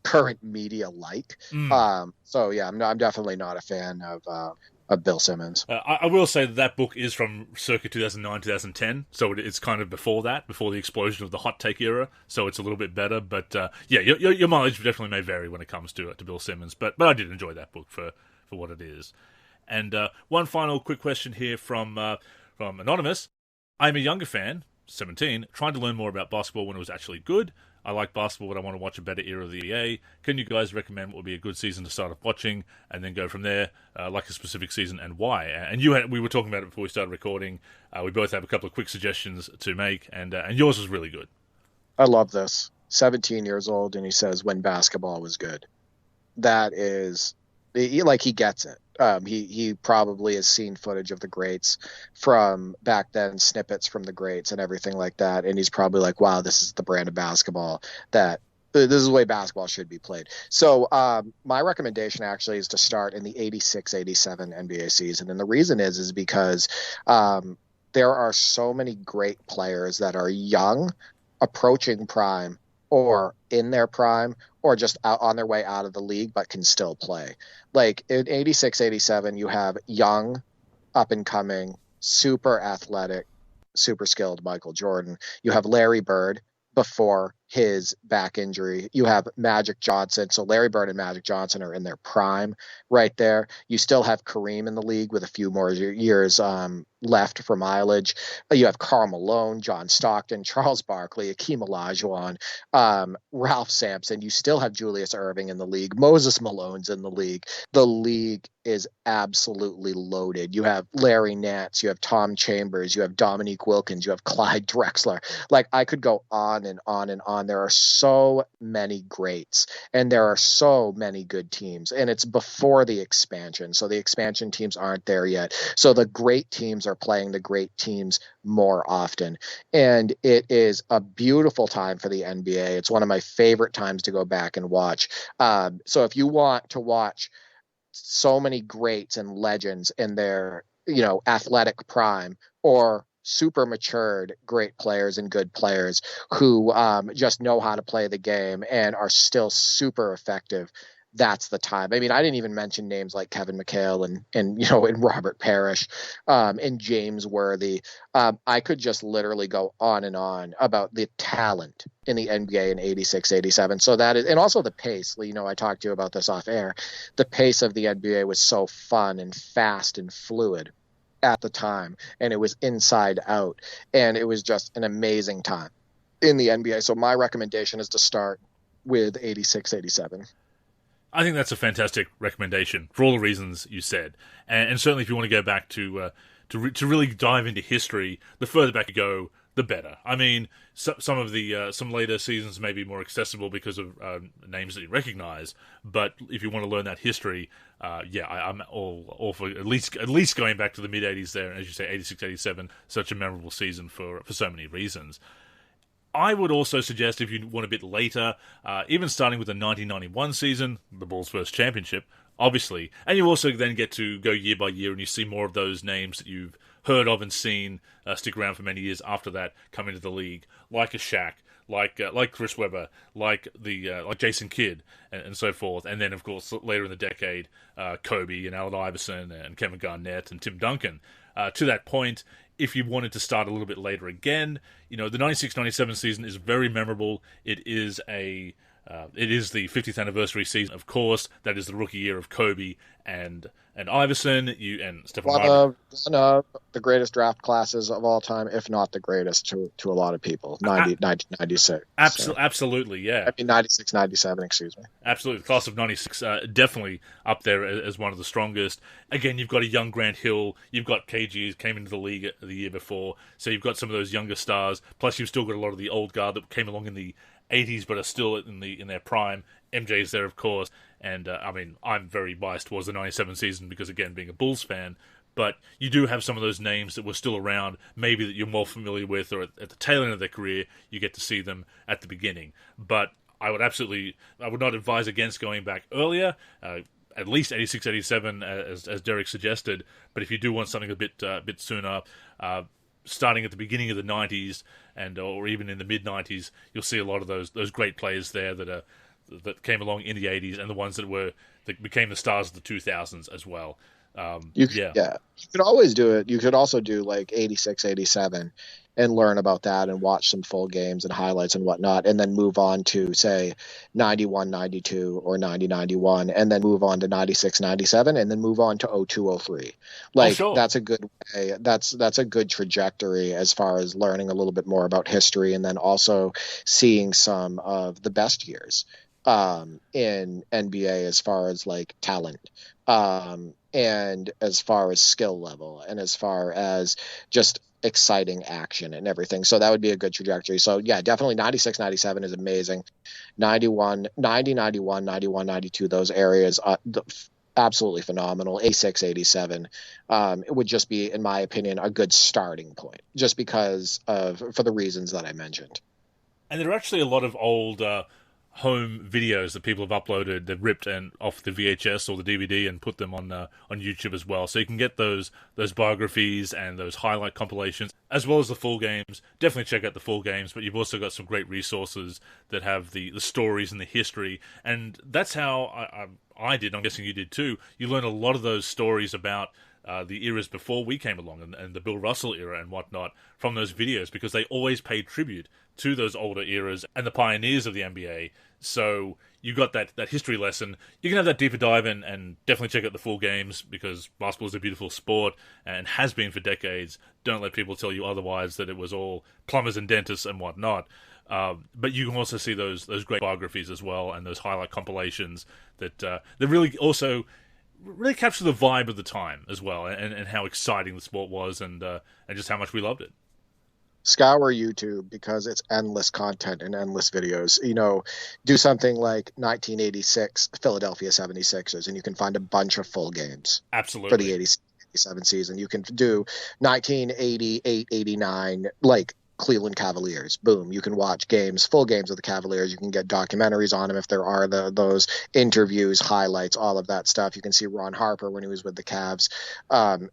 current media like. So yeah, I'm definitely not a fan of Bill Simmons. I will say that book is from circa 2009, 2010, so it's kind of before the explosion of the hot take era, so it's a little bit better. But yeah, your mileage definitely may vary when it comes to Bill Simmons, but I did enjoy that book for what it is. And one final quick question here from Anonymous. I'm a younger fan, 17, trying to learn more about basketball when it was actually good. I like basketball, but I want to watch a better era of the NBA. Can you guys recommend what would be a good season to start off watching, and then go from there, like a specific season and why? And we were talking about it before we started recording. We both have a couple of quick suggestions to make, and yours was really good. I love this. 17 years old, and he says when basketball was good. That is, he gets it. He probably has seen footage of the greats from back then, snippets from the greats and everything like that. And he's probably like, wow, this is the brand of basketball this is the way basketball should be played. So my recommendation actually is to start in the 86-87 NBA season. And the reason is because there are so many great players that are young, approaching prime, or in their prime, or just out on their way out of the league, but can still play. Like in 86-87, you have young, up and coming, super athletic, super skilled Michael Jordan. You have Larry Bird before his back injury. You have Magic Johnson. So Larry Bird and Magic Johnson are in their prime right there. You still have Kareem in the league with a few more years left for mileage. You have Karl Malone, John Stockton, Charles Barkley, Akeem Olajuwon, Ralph Sampson. You still have Julius Erving in the league. Moses Malone's in the league. The league is absolutely loaded. You have Larry Nance. You have Tom Chambers. You have Dominique Wilkins. You have Clyde Drexler. Like, I could go on and on and on. There are so many greats, and there are so many good teams, and it's before the expansion. So the expansion teams aren't there yet. So the great teams are playing the great teams more often. And it is a beautiful time for the NBA. It's one of my favorite times to go back and watch. So if you want to watch so many greats and legends in their, athletic prime, or super matured great players and good players who just know how to play the game and are still super effective, that's the time. I mean, I didn't even mention names like Kevin McHale and Robert Parrish and James Worthy. I could just literally go on and on about the talent in the NBA in 86-87. So that is, and also the pace. I talked to you about this off air. The pace of the NBA was so fun and fast and fluid at the time, and it was inside out, and it was just an amazing time in the NBA. So my recommendation is to start with 86-87. I think that's a fantastic recommendation for all the reasons you said, and certainly if you want to go back to really dive into history, the further back you go, the better. I mean, some of the some later seasons may be more accessible because of names that you recognize, but if you want to learn that history, I'm all for at least going back to the mid '80s there, and as you say, 86-87, such a memorable season for so many reasons. I would also suggest, if you want a bit later, even starting with the 1991 season, the Bulls' first championship, obviously, and you also then get to go year by year, and you see more of those names that you've heard of and seen stick around for many years after that come into the league, like a Shaq, like Chris Webber, like Jason Kidd, and so forth. And then, of course, later in the decade, Kobe and Allen Iverson and Kevin Garnett and Tim Duncan. To that point, if you wanted to start a little bit later again, the 96-97 season is very memorable. It is a It is the 50th anniversary season, of course. That is the rookie year of Kobe and Iverson, and Stephon Marbury. One of the greatest draft classes of all time, if not the greatest to a lot of people. 1996. Absolutely, yeah. I mean, 96, 97, excuse me. Absolutely. The class of 96, definitely up there as one of the strongest. Again, you've got a young Grant Hill. You've got KG, who came into the league the year before. So you've got some of those younger stars. Plus, you've still got a lot of the old guard that came along in the 80s, but are still in their prime. MJ's there, of course. And, I mean, I'm very biased towards the 97 season because, again, being a Bulls fan. But you do have some of those names that were still around, maybe that you're more familiar with, or at the tail end of their career, you get to see them at the beginning. But I would not advise against going back earlier, at least 86, 87, as Derek suggested. But if you do want something a bit sooner, starting at the beginning of the 90s or even in the mid 90s, you'll see a lot of those great players there that came along in the 80s and the ones that became the stars of the 2000s as well. You could always do it. You could also do like 86, 87 and learn about that and watch some full games and highlights and whatnot, and then move on to, say, 91, 92 or 90, 91, and then move on to 96, 97, and then move on to 02, 03. That's a good way. That's a good trajectory as far as learning a little bit more about history, and then also seeing some of the best years in NBA as far as like talent. And as far as skill level and as far as just exciting action and everything. So that would be a good trajectory. So yeah, definitely 96, 97 is amazing. 91, 92, those areas, absolutely phenomenal. 86, 87, it would just be, in my opinion, a good starting point just because for the reasons that I mentioned. And there are actually a lot of old, home videos that people have uploaded, they've ripped and off the VHS or the DVD and put them on YouTube as well. So you can get those biographies and those highlight compilations, as well as the full games. Definitely check out the full games, but you've also got some great resources that have the stories and the history. And that's how I did, I'm guessing you did too. You learn a lot of those stories about the eras before we came along and the Bill Russell era and whatnot from those videos, because they always paid tribute to those older eras and the pioneers of the NBA. So you got that history lesson. You can have that deeper dive and definitely check out the full games, because basketball is a beautiful sport and has been for decades. Don't let people tell you otherwise, that it was all plumbers and dentists and whatnot. But you can also see those great biographies as well, and those highlight compilations that really also really capture the vibe of the time as well, and how exciting the sport was, and just how much we loved it. Scour YouTube because it's endless content and endless videos. Do something like 1986 Philadelphia 76ers, and you can find a bunch of full games. Absolutely. For the 87 season. You can do 1988, 89, like Cleveland Cavaliers. Boom. You can watch full games of the Cavaliers. You can get documentaries on them if there are those interviews, highlights, all of that stuff. You can see Ron Harper when he was with the Cavs,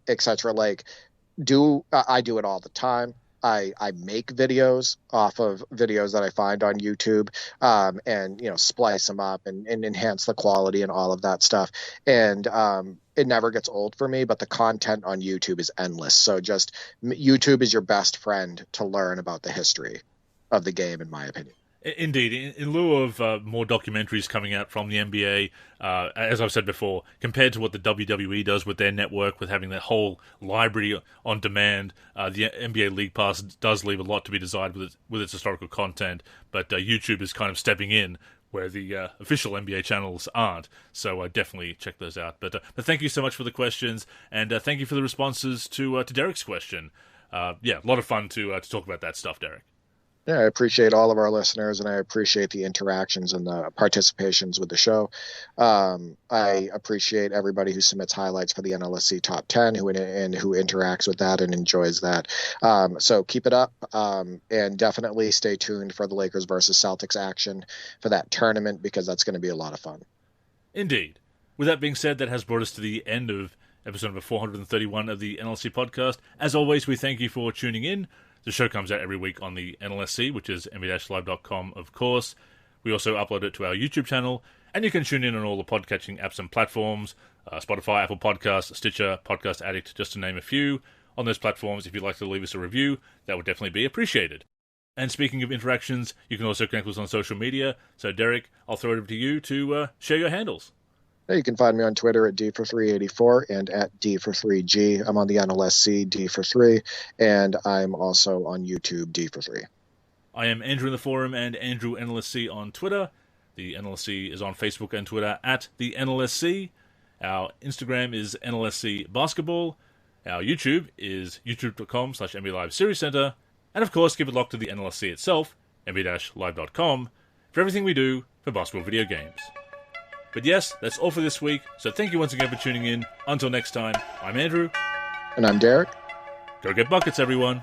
etc. I do it all the time. I make videos off of videos that I find on YouTube, and splice them up and enhance the quality and all of that stuff. And it never gets old for me, but the content on YouTube is endless. So just YouTube is your best friend to learn about the history of the game, in my opinion. Indeed. In lieu of more documentaries coming out from the NBA, as I've said before, compared to what the WWE does with their network, with having that whole library on demand, the NBA League Pass does leave a lot to be desired with its historical content, but YouTube is kind of stepping in where the official NBA channels aren't. So definitely check those out. But thank you so much for the questions, and thank you for the responses to Derek's question. A lot of fun to talk about that stuff, Derek. Yeah, I appreciate all of our listeners, and I appreciate the interactions and the participations with the show. I appreciate everybody who submits highlights for the NLSC Top 10 who interacts with that and enjoys that. So keep it up, and definitely stay tuned for the Lakers versus Celtics action for that tournament, because that's going to be a lot of fun. Indeed. With that being said, that has brought us to the end of episode number 431 of the NLSC Podcast. As always, we thank you for tuning in. The show comes out every week on the NLSC, which is nb-live.com, of course. We also upload it to our YouTube channel, and you can tune in on all the podcatching apps and platforms, Spotify, Apple Podcasts, Stitcher, Podcast Addict, just to name a few. On those platforms, if you'd like to leave us a review, that would definitely be appreciated. And speaking of interactions, you can also connect with us on social media. So, Derek, I'll throw it over to you to share your handles. You can find me on Twitter at D for384 and at D for3G. I'm on the NLSC D for3, and I'm also on YouTube D for3. I am Andrew in the forum and Andrew NLSC on Twitter. The NLSC is on Facebook and Twitter at the NLSC. Our Instagram is NLSC Basketball. Our YouTube is youtube.com/NBA Live Series Center. And of course, keep it locked to the NLSC itself, nba-live.com, for everything we do for basketball video games. But yes, that's all for this week, so thank you once again for tuning in. Until next time, I'm Andrew. And I'm Derek. Go get buckets, everyone.